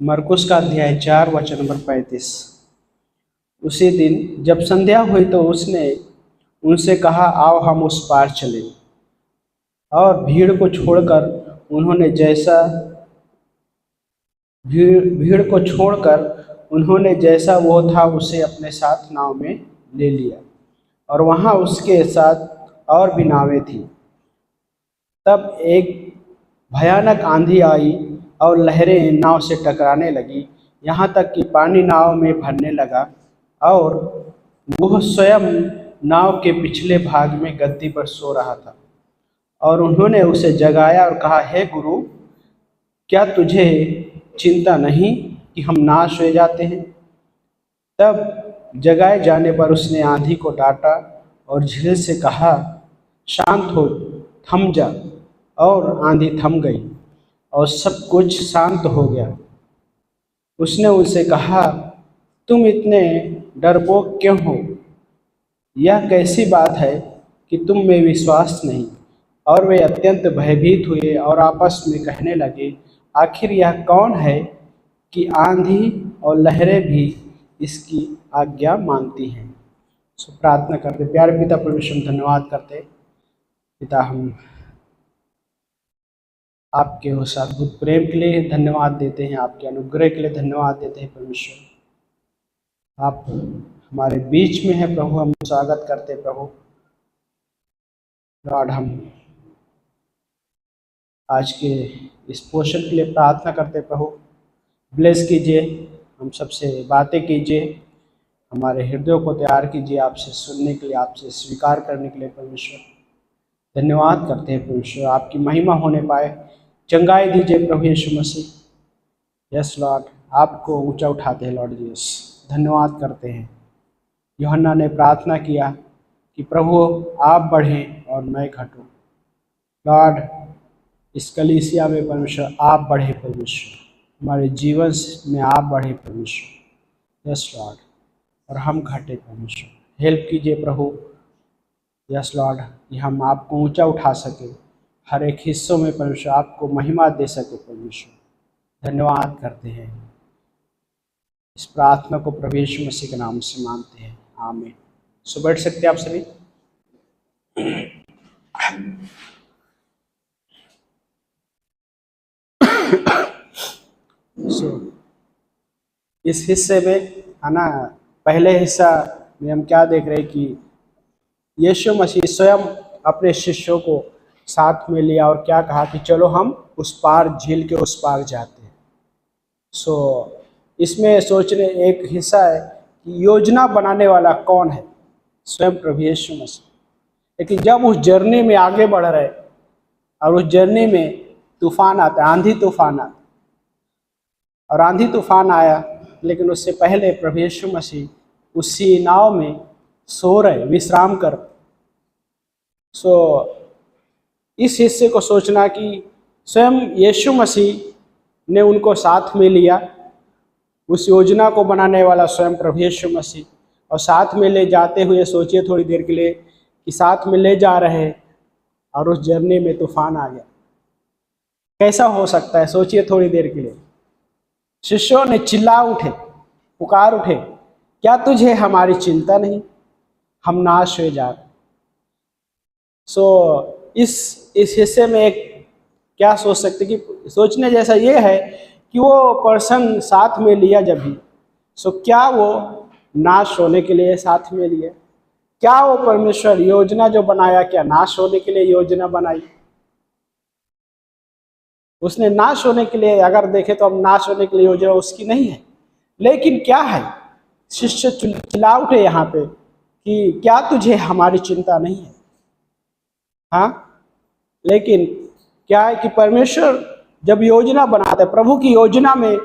मरकुस का अध्याय 4 वचन नंबर 35। उसी दिन जब संध्या हुई तो उसने उनसे कहा, आओ हम उस पार चलें। और भीड़ को छोड़कर उन्होंने जैसा वो था उसे अपने साथ नाव में ले लिया, और वहाँ उसके साथ और भी नावें थीं। तब एक भयानक आंधी आई और लहरें नाव से टकराने लगी, यहाँ तक कि पानी नाव में भरने लगा, और वह स्वयं नाव के पिछले भाग में गद्दी पर सो रहा था। और उन्होंने उसे जगाया और कहा, हे गुरु, क्या तुझे चिंता नहीं कि हम नाश हो जाते हैं? तब जगाए जाने पर उसने आंधी को डांटा और झील से कहा, शांत हो, थम जा। और आंधी थम गई और सब कुछ शांत हो गया। उसने उनसे कहा, तुम इतने डरपोक क्यों हो? यह कैसी बात है कि तुम में विश्वास नहीं? और वे अत्यंत भयभीत हुए और आपस में कहने लगे, आखिर यह कौन है कि आंधी और लहरें भी इसकी आज्ञा मानती हैं। सो प्रार्थना करते। प्यारे पिता परमेश्वर, धन्यवाद करते पिता, हम आपके उस अद्भुत प्रेम के लिए धन्यवाद देते हैं, आपके अनुग्रह के लिए धन्यवाद देते हैं। परमेश्वर, आप हमारे बीच में हैं प्रभु, हम स्वागत करते प्रभु। लॉर्ड, हम आज के इस पोषण के लिए प्रार्थना करते प्रभु, ब्लेस कीजिए, हम सबसे बातें कीजिए, हमारे हृदयों को तैयार कीजिए आपसे सुनने के लिए, आपसे स्वीकार करने के लिए। परमेश्वर, धन्यवाद करते हैं परमेश्वर, आपकी महिमा होने पाए। चंगाई दीजिए प्रभु यीशु मसीह। यस लॉर्ड, आपको ऊंचा उठाते हैं लॉर्ड जीसस, धन्यवाद करते हैं। यूहन्ना ने प्रार्थना किया कि प्रभु आप बढ़ें और मैं घटूं। लॉर्ड, इस कलीसिया में परमेश्वर आप बढ़े परमेश्वर, हमारे जीवन में आप बढ़े परमेश्वर। यस लॉर्ड, और हम घटे परमेश्वर। हेल्प कीजिए प्रभु। यस लॉर्ड, कि हम आपको ऊंचा उठा सके, हर एक हिस्सों में परमेश्वर आपको महिमा दे सके परमेश्वर। धन्यवाद करते हैं। इस प्रार्थना को प्रभु यीशु मसीह के नाम से मांगते हैं, आमीन। सो बैठ सकते हैं आप सभी। इस हिस्से में है ना, पहले हिस्सा में हम क्या देख रहे हैं कि यीशु मसीह स्वयं अपने शिष्यों को साथ में लिया और क्या कहा कि चलो हम उस पार, झील के उस पार जाते हैं। इसमें सोचने एक हिस्सा है कि योजना बनाने वाला कौन है? स्वयं प्रभु यीशु मसीह। लेकिन जब उस जर्नी में आगे बढ़ रहे और उस जर्नी में तूफान आता है, आंधी तूफान आता, और आंधी तूफान आया, लेकिन उससे पहले प्रभु यीशु मसीह उसी नाव में सो रहे, विश्राम कर। इस हिस्से को सोचना कि स्वयं यीशु मसीह ने उनको साथ में लिया, उस योजना को बनाने वाला स्वयं प्रभु यीशु मसीह, और साथ में ले जाते हुए सोचिए थोड़ी देर के लिए कि साथ में ले जा रहे हैं और उस जर्नी में तूफान आ गया। कैसा हो सकता है? सोचिए थोड़ी देर के लिए। शिष्यों ने चिल्ला उठे, पुकार उठे, क्या तुझे हमारी चिंता नहीं, हम नाश हो जा रहे। इस हिस्से में एक क्या सोच सकते कि सोचने जैसा ये है कि वो पर्सन साथ में लिया जब भी, क्या वो नाश होने के लिए साथ में लिया? क्या वो परमेश्वर योजना जो बनाया, क्या नाश होने के लिए योजना बनाई? उसने नाश होने के लिए, अगर देखे तो अब नाश होने के लिए योजना उसकी नहीं है। लेकिन क्या है, शिष्य चिल्ला उठे यहाँ पे कि क्या तुझे हमारी चिंता नहीं है? हाँ, लेकिन क्या है कि परमेश्वर जब योजना बनाता है, प्रभु की योजना में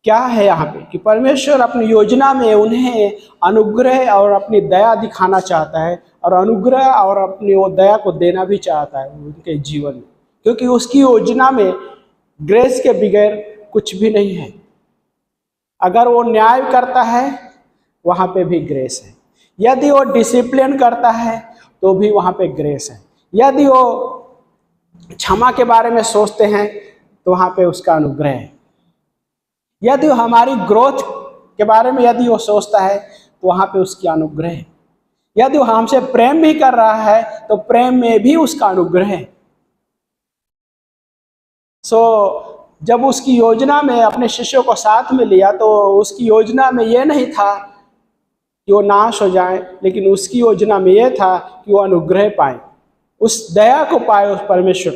क्या है यहाँ पे कि परमेश्वर अपनी योजना में उन्हें अनुग्रह और अपनी दया दिखाना चाहता है, और अनुग्रह और अपनी वो दया को देना भी चाहता है उनके जीवन में, क्योंकि उसकी योजना में ग्रेस के बगैर कुछ भी नहीं है। अगर वो न्याय करता है वहाँ पे भी ग्रेस है, यदि वो डिसिप्लिन करता है तो भी वहाँ पे ग्रेस है, यदि वो क्षमा के बारे में सोचते हैं तो वहाँ पे उसका अनुग्रह है। यदि वो हमारी ग्रोथ के बारे में यदि वो सोचता है तो वहाँ पे उसकी अनुग्रह है। यदि वो हमसे प्रेम भी कर रहा है तो प्रेम में भी उसका अनुग्रह है। जब उसकी योजना में अपने शिष्यों को साथ में लिया तो उसकी योजना में ये नहीं था कि वो नाश हो जाए, लेकिन उसकी योजना में ये था कि वो अनुग्रह पाए, उस दया को पाए उस परमेश्वर।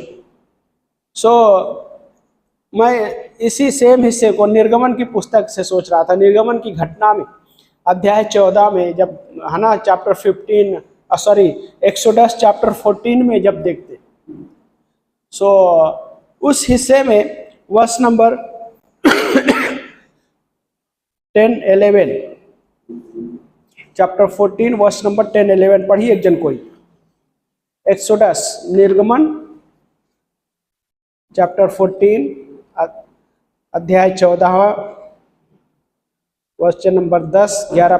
मैं इसी सेम हिस्से को निर्गमन की पुस्तक से सोच रहा था। निर्गमन की घटना में अध्याय 14 में जब है ना चैप्टर 15 एक्सोडस चैप्टर 14 में जब देखते उस हिस्से में verse number 10-11 chapter 14 verse number 10-11 पढ़िए एक जन कोई। एक्सोडस निर्गमन चैप्टर 14 अध्याय 14 वर्ष नंबर 10-11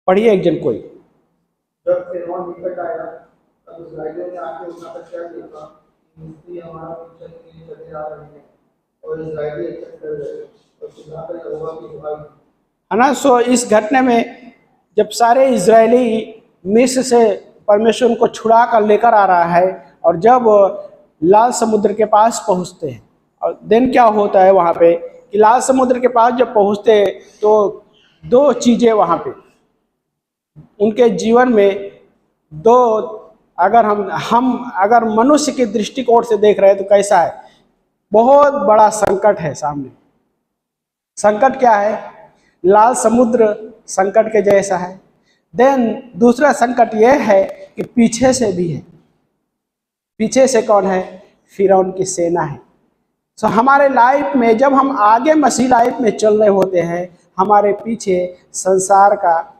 पढ़िए एक जन कोई। जब फिरौन निकट आया तब इस्राएलियों ने आके उठा कर क्या देखा, मिस्री हमारा पीछे के लिए चले आ रहे हैं और इस्राएली अचंभित कर गए और चिल्लाकर यहोवा की दुहाई है ना। इस घटने में जब सारे इजरायली मिस्र से परमेश्वर उनको छुड़ा कर लेकर आ रहा है और जब लाल समुद्र के पास पहुंचते हैं और दिन क्या होता है वहाँ पे कि लाल समुद्र के पास जब पहुंचते हैं तो दो चीज़ें वहाँ पे उनके जीवन में दो, अगर हम अगर मनुष्य के दृष्टिकोण से देख रहे हैं तो कैसा है, बहुत बड़ा संकट है सामने। संकट क्या है? लाल समुद्र संकट के जैसा है। देन दूसरा संकट यह है कि पीछे से भी है। पीछे से कौन है? फिरौन की सेना है। हमारे लाइफ में जब हम आगे मसीह लाइफ में चल रहे होते हैं, हमारे पीछे संसार का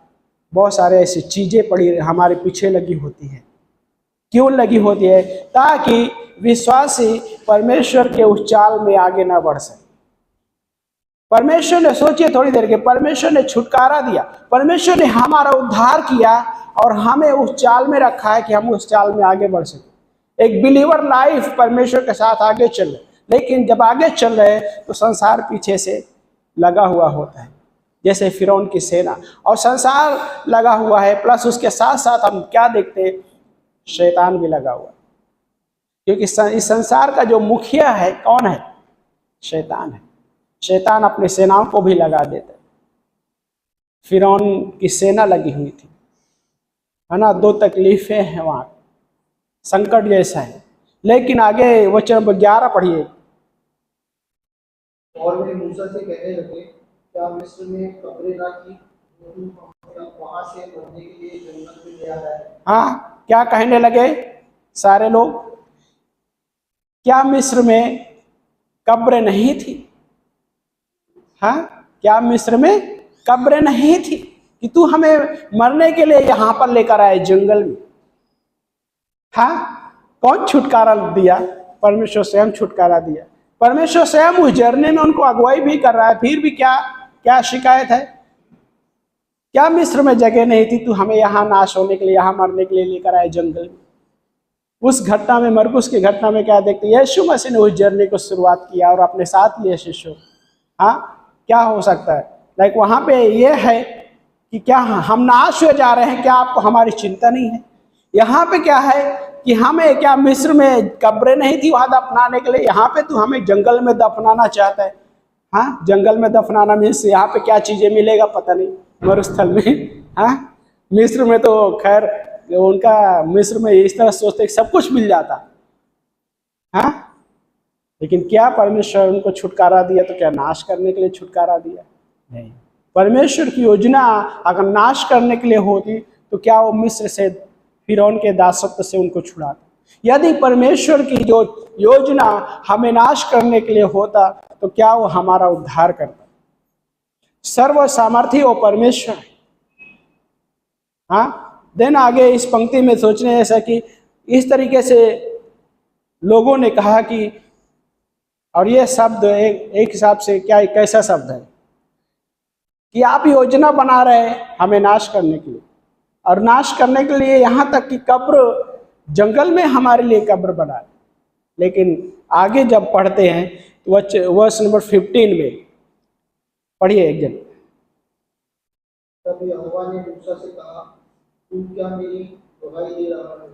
बहुत सारे ऐसी चीज़ें पड़ी हमारे पीछे लगी होती है। क्यों लगी होती है? ताकि विश्वासी परमेश्वर के उस चाल में आगे ना बढ़ सके। परमेश्वर ने, सोचिए थोड़ी देर के, परमेश्वर ने छुटकारा दिया, परमेश्वर ने हमारा उद्धार किया और हमें उस चाल में रखा है कि हम उस चाल में आगे बढ़ सके। एक बिलीवर लाइफ परमेश्वर के साथ आगे चल रहे, लेकिन जब आगे चल रहे तो संसार पीछे से लगा हुआ होता है, जैसे फिरौन की सेना। और संसार लगा हुआ है प्लस उसके साथ साथ हम क्या देखते हैं? शैतान भी लगा हुआ है। क्योंकि इस संसार का जो मुखिया है कौन है? शैतान है। शैतान अपने सेनाओं को भी लगा देता है। फिरौन की सेना लगी हुई थी, है ना। दो तकलीफें हैं वहाँ, संकट जैसा है। लेकिन आगे वचन नंबर 11 पढ़िए। और वे मूसा से कहने लगे, क्या मिस्र में कब्रें ना की, वहां से मरने के लिए जंगल में ले आया है? हाँ, क्या कहने लगे सारे लोग? क्या मिस्र में कब्र नहीं थी? हाँ, क्या मिस्र में कब्र नहीं थी कि तू हमें मरने के लिए यहाँ पर लेकर आए जंगल में? हाँ, कौन छुटकारा दिया? परमेश्वर स्वयं छुटकारा दिया। परमेश्वर स्वयं उस जर्नी में उनको अगुवाई भी कर रहा है। फिर भी क्या क्या शिकायत है? क्या मिस्र में जगह नहीं थी? तू हमें यहाँ नाश होने के लिए, यहाँ मरने के लिए लेकर आए जंगल में। उस घटना में, मरकुस की घटना में क्या देखते हैं? यीशु मसीह ने उस जर्नी को शुरुआत किया और अपने साथ लिए शिष्यों। हाँ, क्या हो सकता है? लाइक वहाँ पे ये है कि क्या हम नाश हो जा रहे हैं, क्या आपको हमारी चिंता नहीं है? यहाँ पे क्या है कि हमें क्या मिस्र में कब्रें नहीं थी वहाँ दफनाने के लिए? यहाँ पे तू हमें जंगल में दफनाना चाहता है। हाँ, जंगल में दफनाना मीन्स यहाँ पे क्या चीज़ें मिलेगा पता नहीं मरुस्थल में। हाँ, मिस्र में तो खैर उनका, मिस्र में इस तरह सोचते कि सब कुछ मिल जाता। हाँ, लेकिन क्या परमेश्वर उनको छुटकारा दिया तो क्या नाश करने के लिए छुटकारा दिया? नहीं। परमेश्वर की योजना अगर नाश करने के लिए होती तो क्या वो मिस्र से, फिरौन के दासत्व से उनको छुड़ाता? यदि परमेश्वर की जो योजना हमें नाश करने के लिए होता तो क्या वो हमारा उद्धार करता? सर्व सामर्थी वो परमेश्वर है। हाँ, देन आगे इस पंक्ति में सोचने ऐसा कि इस तरीके से लोगों ने कहा कि, और ये शब्द एक हिसाब से क्या, कैसा शब्द है कि आप योजना बना रहे हैं हमें नाश करने के लिए, और नाश करने के लिए यहाँ तक कि कब्र, जंगल में हमारे लिए कब्र बनाए। लेकिन आगे जब पढ़ते हैं तो वर्स नंबर 15 में पढ़िए एक जन। तब यहोवा ने मूसा से कहा, तू क्या मेरी दुहाई दे रहा है?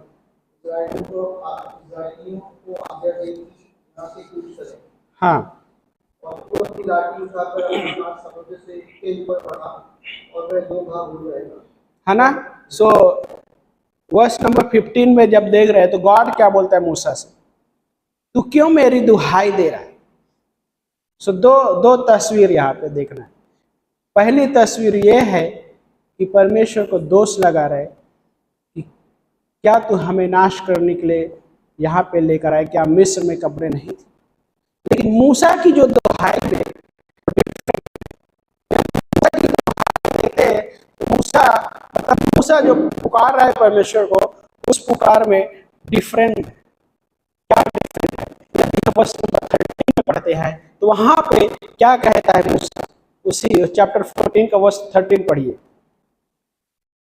इस्राएलियों को आज्ञा दे कि यहाँ से कूच करें। हाँ, और तू अपनी लाठी उठाकर अपना हाथ समुद्र से के ऊपर बढ़ा और वह दो भाग हो जाएगा, है ना। सो वर्स नंबर 15 में जब देख रहे हैं तो गॉड क्या बोलता है मूसा से, तू क्यों मेरी दुहाई दे रहा है। सो दो तस्वीर यहाँ पे देखना है। पहली तस्वीर ये है कि परमेश्वर को दोष लगा रहे कि क्या तू हमें नाश करने के लिए यहाँ पे लेकर आए, क्या मिस्र में कब्रें नहीं थी। लेकिन मूसा की जो दुहाई में मूसा जो पुकार रहा है परमेश्वर को, उस पुकार में डिफरेंट क्या डिफरेंट है। यदि वर्स नंबर 13 में पढ़ते हैं तो वहां पे क्या कहता है मूसा, उसी चैप्टर 14 का वर्स 13 पढ़िए।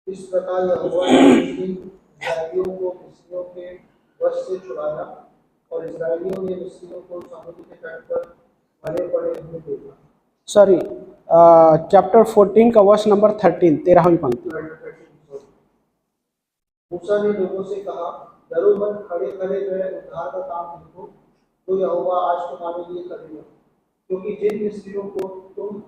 इस प्रकार यहोवा ने इस्राएलियों को मिस्रियों के वश से छुड़ाया और इस्राएलियों ने मिस्रियों को समुद्र के तट पर मरे पड़े हुए देखा। सॉरी, चैप्टर 14 का वर्स नंबर 13, 13वीं पंक्ति। मूसा ने लोगों से कहा, डरो मत, खड़े खड़े वह उद्धार का काम देखो तो यहोवा आज तुम्हारे लिए करेगा, क्योंकि जिन मिस्रियों को तुम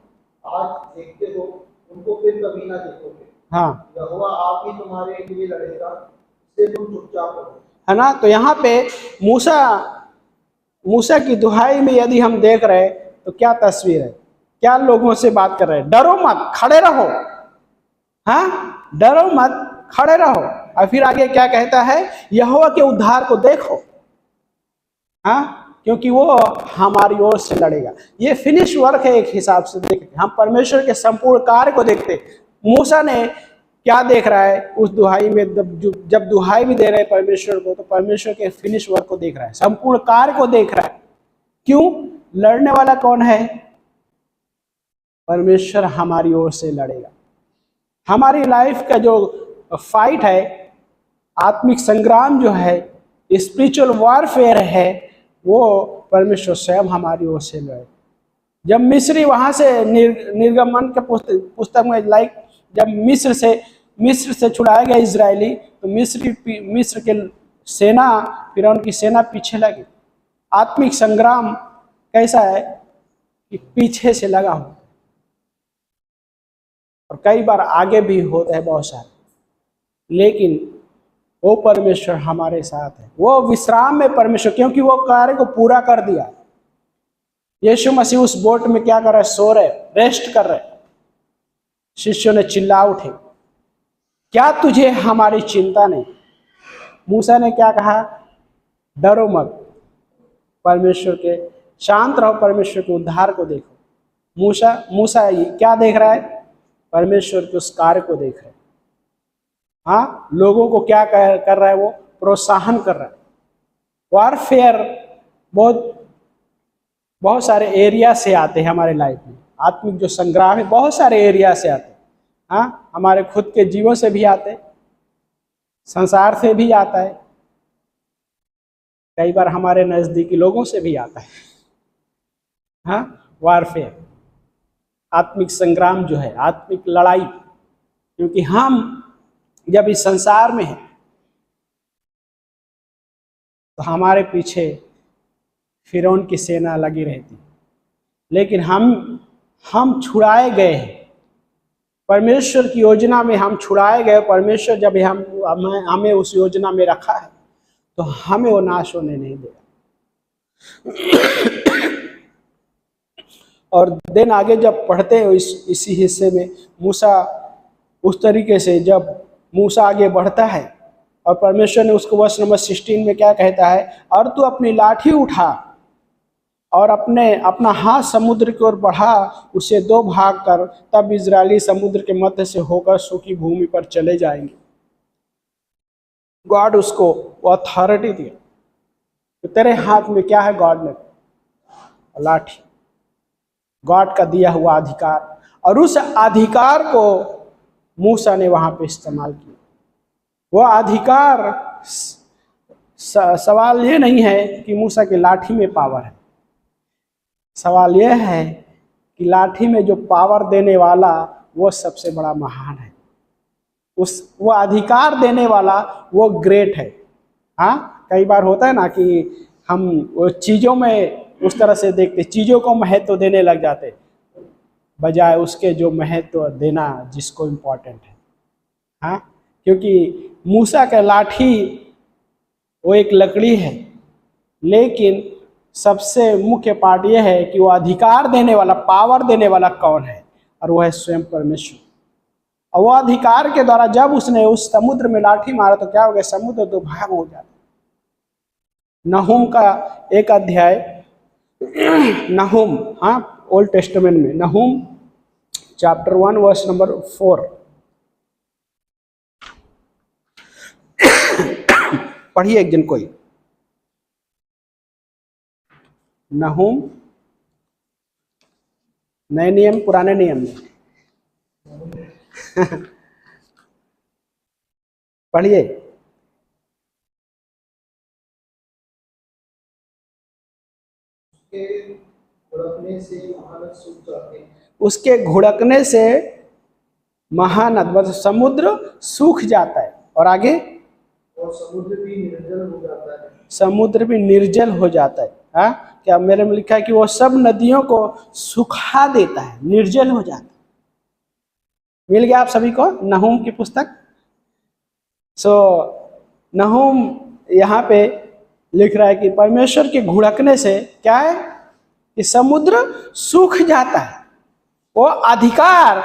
आज देखते हो उनको फिर कभी ना देखोगे। हाँ, यहोवा आप ही तुम्हारे लिए लड़ेगा, इसलिए तुम चुपचाप रहो। है ना। तो यहाँ पे मूसा की दुहाई में यदि हम देख रहे हैं तो क्या तस्वीर है, क्या लोगों से बात कर रहे हैं, डरो मत, खड़े रहो। हाँ, डरो मत, खड़े रहो। और फिर आगे क्या कहता है, यहोवा के उद्धार को देखो। हाँ, क्योंकि वो हमारी ओर से लड़ेगा। ये फिनिश वर्क है एक हिसाब से देखते, हम परमेश्वर के संपूर्ण कार्य को देखते। मूसा ने क्या देख रहा है उस दुहाई में, जब दुहाई भी दे रहे हैं परमेश्वर को, तो परमेश्वर के फिनिश वर्क को देख रहा है, संपूर्ण कार्य को देख रहा है। क्यों? लड़ने वाला कौन है? परमेश्वर हमारी ओर से लड़ेगा। हमारी लाइफ का जो फाइट है, आत्मिक संग्राम जो है, स्पिरिचुअल वॉरफेयर है, वो परमेश्वर स्वयं हमारी ओर से लड़े। जब मिस्री वहां से निर्गमन के पुस्तक में जब मिस्र से छुड़ाया गया इजरायली, तो मिस्र के सेना, फिर उनकी सेना पीछे लगी। आत्मिक संग्राम कैसा है कि पीछे से लगा हो, और कई बार आगे भी होता है बहुत सारे, लेकिन वो परमेश्वर हमारे साथ है। वो विश्राम में परमेश्वर, क्योंकि वो कार्य को पूरा कर दिया। यीशु मसीह उस बोट में क्या कर रहे? सो रहे, रेस्ट कर रहे। शिष्यों ने चिल्ला उठे, क्या तुझे हमारी चिंता नहीं? मूसा ने क्या कहा? डरो मत, परमेश्वर के, शांत रहो, परमेश्वर के उद्धार को देखो। मूसा क्या देख रहा है? परमेश्वर के उस कार्य को देख रहा है। हाँ, लोगों को क्या कर रहा है? वो प्रोत्साहन कर रहा है। वॉरफेयर बहुत सारे एरिया से आते हैं हमारे लाइफ में। आत्मिक जो संग्राम है बहुत सारे एरिया से आते हैं। हाँ, हमारे खुद के जीवों से भी आते, संसार से भी आता है, कई बार हमारे नजदीकी लोगों से भी आता है। हाँ, वॉरफेयर, आत्मिक संग्राम जो है, आत्मिक लड़ाई, क्योंकि हम जब इस संसार में हैं तो हमारे पीछे फिरौन की सेना लगी रहती, लेकिन हम छुड़ाए गए हैं। परमेश्वर की योजना में हम छुड़ाए गए। परमेश्वर जब हमें उस योजना में रखा है तो हमें वो नाश होने नहीं देगा। और दिन आगे जब पढ़ते हो इसी हिस्से में, मूसा उस तरीके से, जब मूसा आगे बढ़ता है और परमेश्वर ने उसको वर्स नंबर 16 में क्या कहता है, और तू अपनी लाठी उठा और अपना हाथ समुद्र की ओर बढ़ा, उसे दो भाग कर, तब इजरायली समुद्र के मध्य से होकर सूखी भूमि पर चले जाएंगे। गॉड उसको अथॉरिटी दी, तो तेरे हाथ में क्या है? गॉड ने लाठी, गॉड का दिया हुआ अधिकार, और उस अधिकार को मूसा ने वहां पे इस्तेमाल किया। वह अधिकार सवाल ये नहीं है कि मूसा की लाठी में पावर है, सवाल यह है कि लाठी में जो पावर देने वाला वो सबसे बड़ा महान है, वो अधिकार देने वाला वो ग्रेट है। हाँ, कई बार होता है ना कि हम वो चीज़ों में उस तरह से देखते, चीज़ों को महत्व देने लग जाते बजाय उसके जो महत्व देना जिसको इम्पोर्टेंट है। हाँ, क्योंकि मूसा का लाठी वो एक लकड़ी है, लेकिन सबसे मुख्य पार्ट यह है कि वो अधिकार देने वाला, पावर देने वाला कौन है, और वो है स्वयं परमेश्वर। और वो अधिकार के द्वारा जब उसने उस समुद्र में लाठी मारा तो क्या हो गया, समुद्र दो भाग हो जाता। नहूम का एक अध्याय, नहूम, हाँ, ओल्ड टेस्टामेंट में नहूम चैप्टर 1 वर्स नंबर 4 पढ़िए एक दिन कोई। नहूम, नए नियम पुराने नियम में पढ़िए। उसके घुड़कने से महानद मतलब समुद्र सूख जाता है, और आगे और समुद्र भी निर्जल हो जाता है। समुद्र भी निर्जल हो जाता है। हाँ, क्या मेरे में लिखा है कि वो सब नदियों को सुखा देता है, निर्जल हो जाता है। मिल गया आप सभी को नहूम की पुस्तक। नहूम यहाँ पे लिख रहा है कि परमेश्वर के घुड़कने से क्या है कि समुद्र सूख जाता है। वो अधिकार,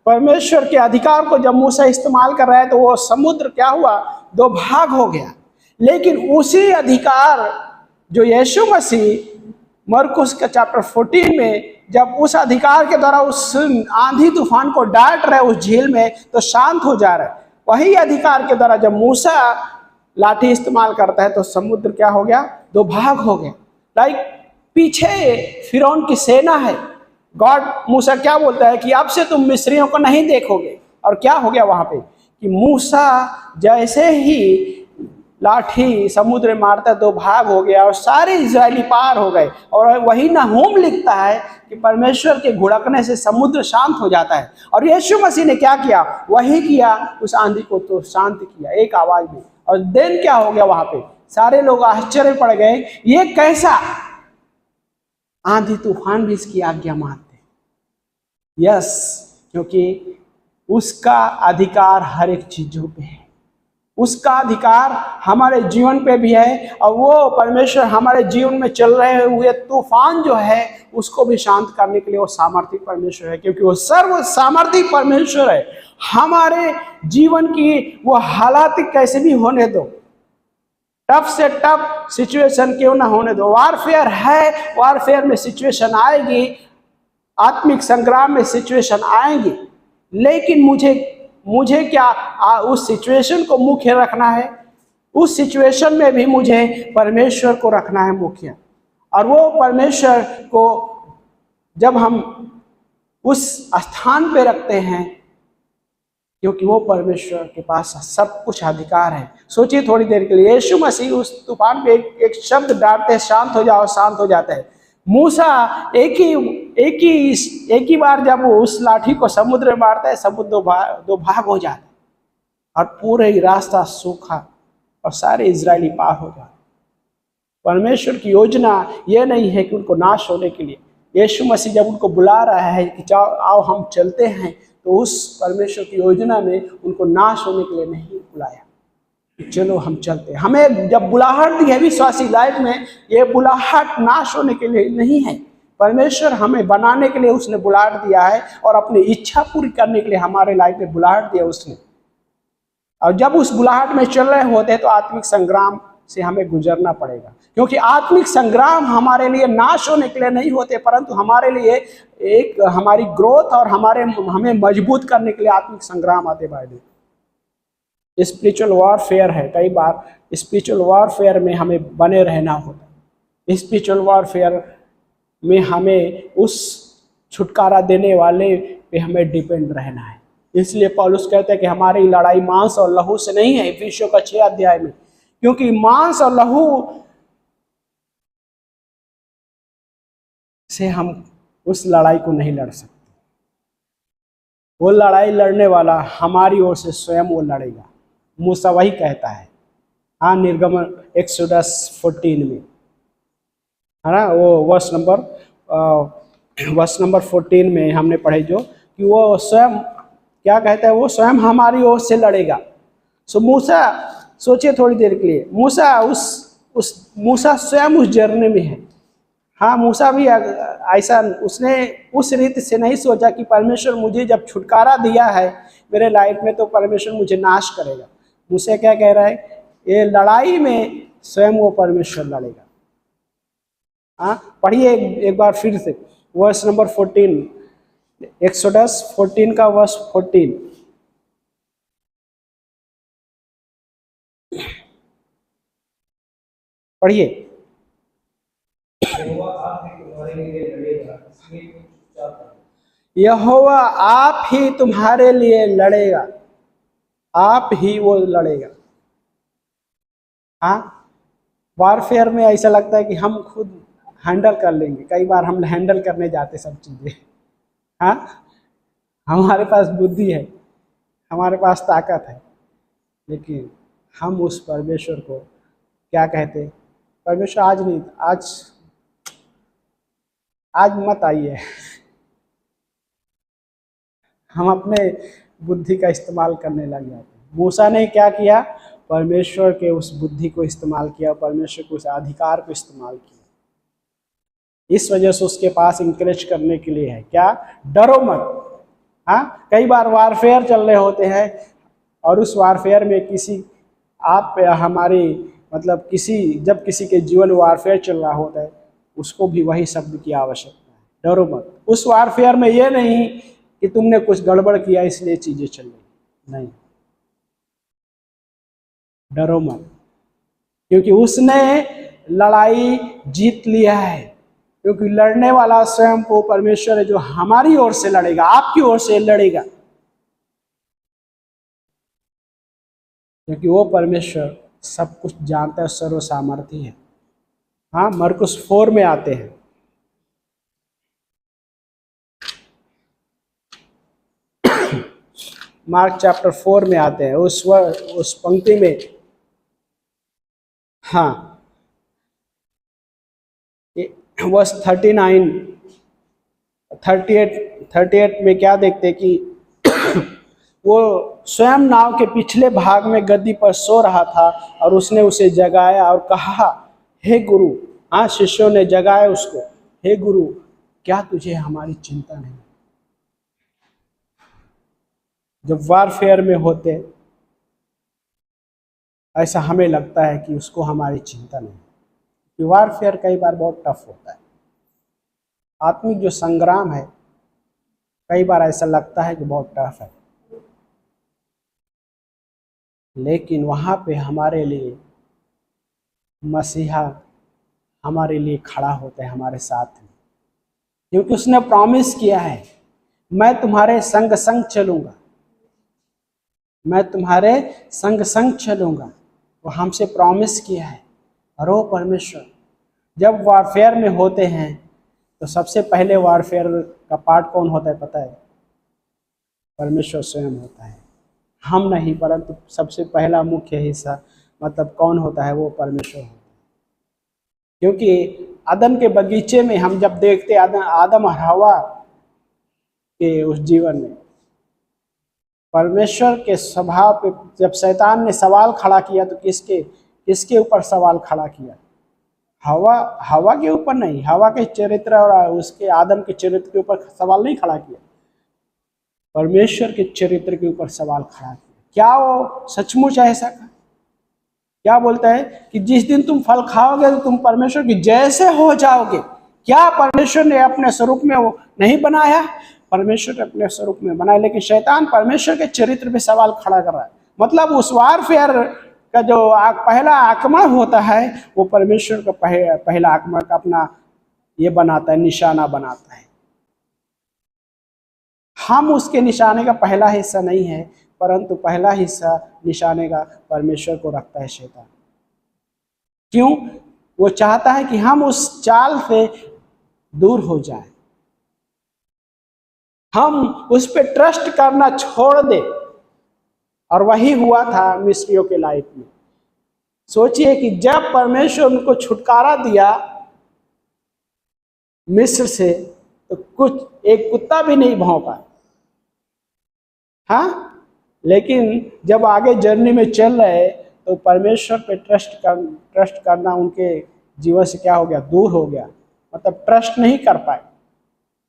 परमेश्वर के अधिकार को जब मूसा इस्तेमाल कर रहा है तो वो समुद्र क्या हुआ, दो भाग हो गया। लेकिन उसी अधिकार जो यीशु मसीह मरकुस का चैप्टर 14 में जब उस अधिकार के द्वारा उस आंधी तूफान को डांट रहे उस झील में तो शांत हो जा रहा है, वही अधिकार के द्वारा जब मूसा लाठी इस्तेमाल करता है तो समुद्र क्या हो गया, दो भाग हो गया। लाइक पीछे फिरौन की सेना है, गॉड मूसा क्या बोलता है कि अब से तुम मिस्रियों को नहीं देखोगे। और क्या हो गया वहां पे कि मूसा जैसे ही लाठी समुद्र में मारता है दो भाग हो गया और सारे इजरायली पार हो गए। और वही नहूम लिखता है कि परमेश्वर के घुड़कने से समुद्र शांत हो जाता है। और यीशु मसीह ने क्या किया, वही किया, उस आंधी को तो शांत किया एक आवाज में। और देन क्या हो गया, वहां पे सारे लोग आश्चर्य पड़ गए, ये कैसा आंधी तूफान भी इसकी आज्ञा मानते। यस, क्योंकि उसका अधिकार हर एक चीजों पे है, उसका अधिकार हमारे जीवन पे भी है। और वो परमेश्वर हमारे जीवन में चल रहे हुए तूफान जो है उसको भी शांत करने के लिए वो सामर्थी परमेश्वर है, क्योंकि वो सर्व सामर्थी परमेश्वर है। हमारे जीवन की वो हालात कैसे भी होने दो, टफ से टफ सिचुएशन क्यों ना होने दो, वारफेयर है, वारफेयर में सिचुएशन आएगी, आत्मिक संग्राम में सिचुएशन आएंगी, लेकिन मुझे क्या उस सिचुएशन को मुख्य रखना है, उस सिचुएशन में भी मुझे परमेश्वर को रखना है मुख्य। और वो परमेश्वर को जब हम उस स्थान पे रखते हैं, क्योंकि वो परमेश्वर के पास सब कुछ अधिकार है। सोचिए थोड़ी देर के लिए, यीशु मसीह उस तूफान पे एक शब्द डालते, शांत हो जाओ, शांत हो जाता है। मूसा एक ही बार जब वो उस लाठी को समुद्र में मारता है, समुद्र दो भाग हो जाता है और पूरे ही रास्ता सूखा और सारे इजरायली पार हो जाते। परमेश्वर की योजना ये नहीं है कि उनको नाश होने के लिए। यीशु मसीह जब उनको बुला रहा है कि जाओ आओ हम चलते हैं, तो उस परमेश्वर की योजना में उनको नाश होने के लिए नहीं बुलाया, चलो हम चलते हैं। हमें जब बुलाहट दी है विश्वासी लाइफ में, ये बुलाहट नाश होने के लिए नहीं है, परमेश्वर हमें बनाने के लिए उसने बुलाहट दिया है और अपनी इच्छा पूरी करने के लिए हमारे लाइफ में बुलाहट दिया उसने। और जब उस बुलाहट में चल रहे होते हैं तो आत्मिक संग्राम से हमें गुजरना पड़ेगा, क्योंकि आत्मिक संग्राम हमारे लिए नाश होने के लिए नहीं होते, परंतु हमारे लिए एक हमारी ग्रोथ और हमें मजबूत करने के लिए आत्मिक संग्राम आते बाय स्पिरिचुअल वॉरफेयर है। कई बार स्पिरिचुअल वॉरफेयर में हमें बने रहना होता है। स्पिरिचुअल वॉरफेयर में हमें उस छुटकारा देने वाले पे हमें डिपेंड रहना है। इसलिए पौलुस कहते हैं कि हमारी लड़ाई मांस और लहू से नहीं है, इफिसियों का 6 अध्याय में, क्योंकि मांस और लहू से हम उस लड़ाई को नहीं लड़ सकते। वो लड़ाई लड़ने वाला हमारी ओर से स्वयं वो लड़ेगा। मूसा वही कहता है, हाँ, निर्गमन एक्सोडस 14 में, है ना, वो वर्ष नंबर 14 में हमने पढ़े जो कि वो स्वयं क्या कहता है, वो स्वयं हमारी ओर से लड़ेगा। सो मूसा, सोचिए थोड़ी देर के लिए, मूसा स्वयं उस जर्नी में है। हाँ, मूसा भी ऐसा, उसने उस रीति से नहीं सोचा कि परमेश्वर मुझे जब छुटकारा दिया है मेरे लाइफ में तो परमेश्वर मुझे नाश करेगा। मूसा क्या कह रहा है, ये लड़ाई में स्वयं वो परमेश्वर लड़ेगा। हाँ, पढ़िए एक बार फिर से वर्स नंबर 14, एक्सोडस 14 का वर्स 14। पढ़िए। यहोवा आप ही तुम्हारे लिए लड़ेगा, आप ही वो लड़ेगा। हाँ, वारफेयर में ऐसा लगता है कि हम खुद हैंडल कर लेंगे। कई बार हम हैंडल करने जाते सब चीज़ें। हाँ, हमारे पास बुद्धि है, हमारे पास ताकत है, लेकिन हम उस परमेश्वर को क्या कहते, परमेश्वर आज नहीं, आज मत आइए। हम अपने बुद्धि का इस्तेमाल करने लग जाते हैं। मूसा ने क्या किया, परमेश्वर के उस बुद्धि को इस्तेमाल किया, परमेश्वर के उस अधिकार को इस्तेमाल किया। इस वजह से उसके पास इंकरेज करने के लिए है क्या, डरो मत। हाँ, कई बार वारफेयर चल रहे होते हैं और उस वारफेयर में किसी आप हमारी मतलब जब किसी के जीवन वारफेयर चल रहा होता है उसको भी वही शब्द की आवश्यकता है, डरो मत। उस वारफेयर में ये नहीं कि तुमने कुछ गड़बड़ किया इसलिए चीजें चल रही, नहीं, डरो मत, क्योंकि उसने लड़ाई जीत लिया है। क्योंकि लड़ने वाला स्वयं वो परमेश्वर है जो हमारी ओर से लड़ेगा, आपकी ओर से लड़ेगा, क्योंकि वो परमेश्वर सब कुछ जानता है, सर्व सामर्थी है। हाँ, मरकुस 4 में आते हैं, मार्क चैप्टर 4 में आते हैं, उस पंक्ति में, हाँ, वर्स 39 38 में क्या देखते कि वो स्वयं नाव के पिछले भाग में गद्दी पर सो रहा था और उसने उसे जगाया और कहा, हे गुरु। हाँ, शिष्यों ने जगाया उसको, हे गुरु, क्या तुझे हमारी चिंता नहीं। जब वारफेयर में होते ऐसा हमें लगता है कि उसको हमारी चिंता नहीं, कि वारफेयर कई बार बहुत टफ होता है। आत्मिक जो संग्राम है कई बार ऐसा लगता है कि बहुत टफ है, लेकिन वहाँ पे हमारे लिए मसीहा हमारे लिए खड़ा होता है, हमारे साथ में, क्योंकि उसने प्रॉमिस किया है, मैं तुम्हारे संग संग चलूँगा, मैं तुम्हारे संग संग चलूँगा। वो हमसे प्रॉमिस किया है। और वो परमेश्वर जब वारफेयर में होते हैं तो सबसे पहले वारफेयर का पार्ट कौन होता है पता है, परमेश्वर स्वयं होता है, हम नहीं, परंतु सबसे पहला मुख्य हिस्सा मतलब कौन होता है, वो परमेश्वर होता है। क्योंकि आदम के बगीचे में हम जब देखते आदम और हवा के उस जीवन में परमेश्वर के स्वभाव पे जब शैतान ने सवाल खड़ा किया तो किसके ऊपर सवाल खड़ा किया, हवा के ऊपर नहीं, हवा के चरित्र और उसके आदम के चरित्र के ऊपर सवाल नहीं खड़ा किया, परमेश्वर के चरित्र के ऊपर सवाल खड़ा किया। क्या वो सचमुच ऐसा था? क्या बोलता है कि जिस दिन तुम फल खाओगे तो तुम परमेश्वर के जैसे हो जाओगे। क्या परमेश्वर ने अपने स्वरूप में वो नहीं बनाया? परमेश्वर ने अपने स्वरूप में बनाया, लेकिन शैतान परमेश्वर के चरित्र पे सवाल खड़ा कर रहा है। मतलब उस वारफेयर का जो पहला आक्रमण होता है वो परमेश्वर का पहला आक्रमण का अपना ये बनाता है, निशाना बनाता है। हम उसके निशाने का पहला हिस्सा नहीं है, परंतु पहला हिस्सा निशाने का परमेश्वर को रखता है शैतान। क्यों? वो चाहता है कि हम उस चाल से दूर हो जाए, हम उस पर ट्रस्ट करना छोड़ दे। और वही हुआ था मिस्रियों के लाइफ में। सोचिए कि जब परमेश्वर उनको छुटकारा दिया मिस्र से, तो कुछ एक कुत्ता भी नहीं भौंका। हाँ, लेकिन जब आगे जर्नी में चल रहे तो परमेश्वर पे ट्रस्ट करना उनके जीवन से क्या हो गया? दूर हो गया। मतलब ट्रस्ट नहीं कर पाए।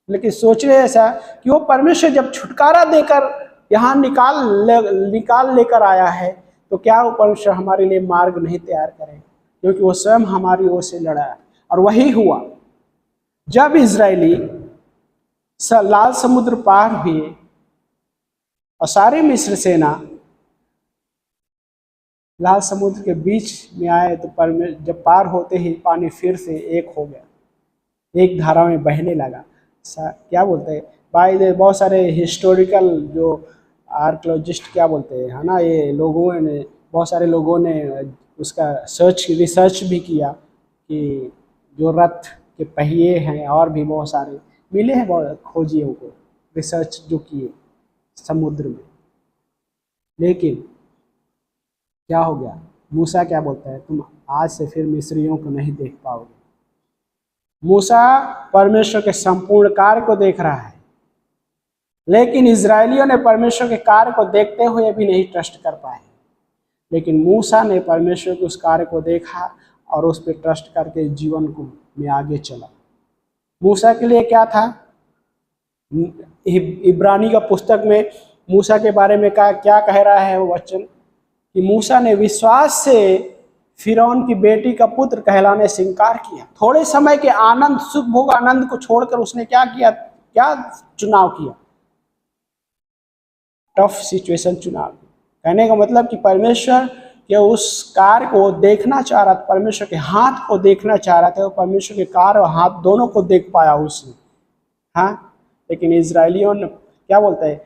लेकिन सोच रहे ऐसा कि वो परमेश्वर जब छुटकारा देकर यहाँ निकाल लेकर आया है, तो क्या वो परमेश्वर हमारे लिए मार्ग नहीं तैयार करेगा? क्योंकि वो स्वयं हमारी ओर से लड़ा है। और वही हुआ जब इजरायली लाल समुद्र पार हुए और सारी मिस्र सेना लाल समुद्र के बीच में आए, तो जब पार होते ही पानी फिर से एक हो गया, एक धारा में बहने लगा। क्या बोलते हैं भाई, बहुत सारे हिस्टोरिकल जो आर्कियोलॉजिस्ट क्या बोलते हैं, है ना, ये बहुत सारे लोगों ने उसका रिसर्च भी किया कि जो रथ के पहिए हैं और भी बहुत सारे मिले हैं बहुत खोजियों को, रिसर्च जो किए समुद्र में। लेकिन क्या हो गया? मूसा क्या बोलता है, तुम आज से फिर मिस्रियों को नहीं देख पाओगे। मूसा परमेश्वर के संपूर्ण कार्य को देख रहा है, लेकिन इजरायलियों ने परमेश्वर के कार्य को देखते हुए भी नहीं ट्रस्ट कर पाए। लेकिन मूसा ने परमेश्वर के उस कार्य को देखा और उस पर ट्रस्ट करके जीवन को में आगे चला। मूसा के लिए क्या था? इब्रानी का पुस्तक में मूसा के बारे में क्या कह रहा है वो वचन, कि मूसा ने विश्वास से फिरौन की बेटी का पुत्र कहलाने से इनकार किया। थोड़े समय के आनंद, सुख भोग आनंद को छोड़कर उसने क्या किया? क्या चुनाव किया? टफ सिचुएशन चुनाव। कहने का मतलब कि परमेश्वर के उस कार्य को देखना चाह रहा था, परमेश्वर के हाथ को देखना चाह रहा था, परमेश्वर के कार्य और हाथ दोनों को देख पाया उसने। हाँ, लेकिन इजरायलियों ने क्या बोलते हैं,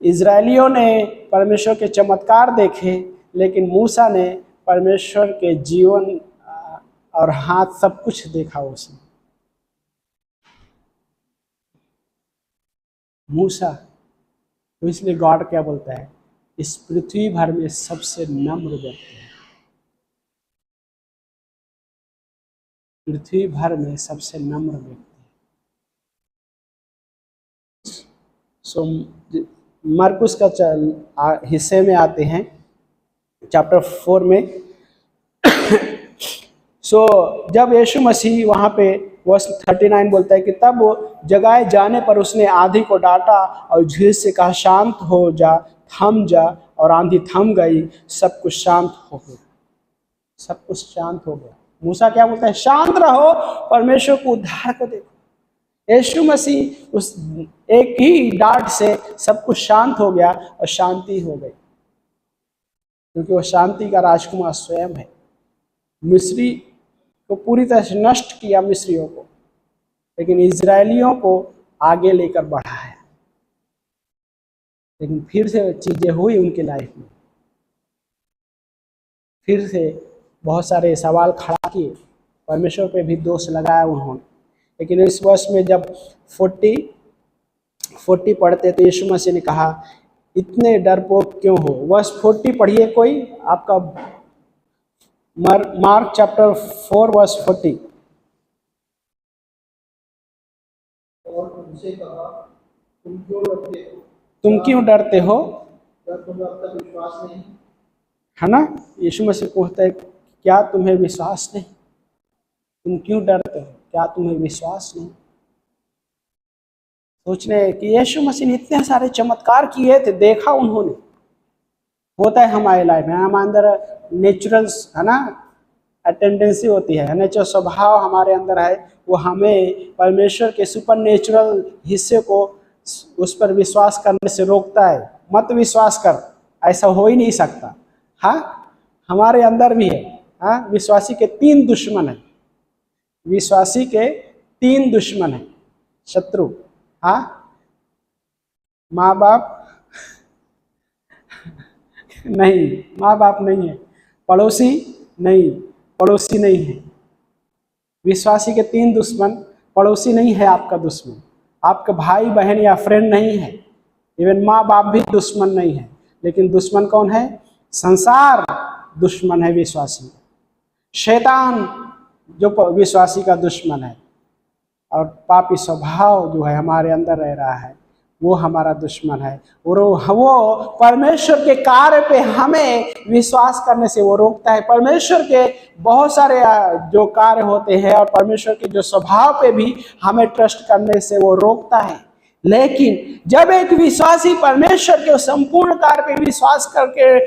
इजरायलियों ने परमेश्वर के चमत्कार देखे, लेकिन मूसा ने परमेश्वर के जीवन और हाथ सब कुछ देखा उसने। मूसा तो इसलिए गॉड क्या बोलता है, इस पृथ्वी भर में सबसे नम्र व्यक्ति है। पृथ्वी भर में सबसे नम्र व्यक्ति है। सो मरकुस का हिस्से में आते हैं, चैप्टर 4 में। जब यीशु मसीह वहाँ पे वर्स 39 बोलता है कि तब वो जगाए जाने पर उसने आंधी को डांटा और झील से कहा, शांत हो जा, थम जा, और आंधी थम गई, सब कुछ शांत हो गया। सब कुछ शांत हो गया। मूसा क्या बोलता है? शांत रहो, परमेश्वर को उद्धार को देखो। यीशु मसीह उस एक ही डांट से सब कुछ शांत हो गया और शांति हो गई, क्योंकि वो शांति का राजकुमार स्वयं है। मिस्री को पूरी तरह से नष्ट किया मिस्रियों को, लेकिन इजरायलियों को आगे लेकर बढ़ाया। लेकिन फिर से चीजें हुई उनके लाइफ में, फिर से बहुत सारे सवाल खड़ा किए, परमेश्वर पे भी दोष लगाया उन्होंने। लेकिन इस वर्ष में जब 40 पढ़ते तो यीशु मसीह ने कहा, इतने डरपोक क्यों हो। वर्ष 40 पढ़िए कोई आपका, मार्क चैप्टर 4 वर्स 40। और उनसे कहा, तुम क्यों डरते हो? तुम क्यों डरते हो? क्या तुम्हें अब तक विश्वास नहीं? है ना, यीशु मसीह पूछता है, क्या तुम्हें विश्वास नहीं? तुम क्यों डरते हो? क्या तुम्हें विश्वास नहीं? सोच रहे कि यीशु मसीह ने इतने सारे चमत्कार किए थे, देखा उन्होंने। होता है हमारे लाइफ में, हमारे अंदर नेचुरल, है ना, टेंडेंसी होती है, नेचुरल स्वभाव हमारे अंदर है, वो हमें परमेश्वर के सुपर नेचुरल हिस्से को उस पर विश्वास करने से रोकता है। मत विश्वास कर, ऐसा हो ही नहीं सकता। हाँ, हमारे अंदर भी है। हाँ, विश्वासी के 3 दुश्मन है, विश्वासी के 3 दुश्मन है, शत्रु। हाँ, माँ बाप नहीं, माँ बाप नहीं है, पड़ोसी नहीं, पड़ोसी नहीं है। विश्वासी के 3 दुश्मन, पड़ोसी नहीं है आपका दुश्मन, आपका भाई बहन या फ्रेंड नहीं है, इवन माँ बाप भी दुश्मन नहीं है। लेकिन दुश्मन कौन है? संसार दुश्मन है विश्वासी, शैतान जो विश्वासी का दुश्मन है, और पापी स्वभाव जो है हमारे अंदर रह रहा है वो हमारा दुश्मन है। और वो परमेश्वर के कार्य पे हमें विश्वास करने से वो रोकता है। परमेश्वर के बहुत सारे जो कार्य होते हैं और परमेश्वर के जो स्वभाव पे भी हमें ट्रस्ट करने से वो रोकता है। लेकिन जब एक विश्वासी परमेश्वर के संपूर्ण कार्य पे विश्वास करके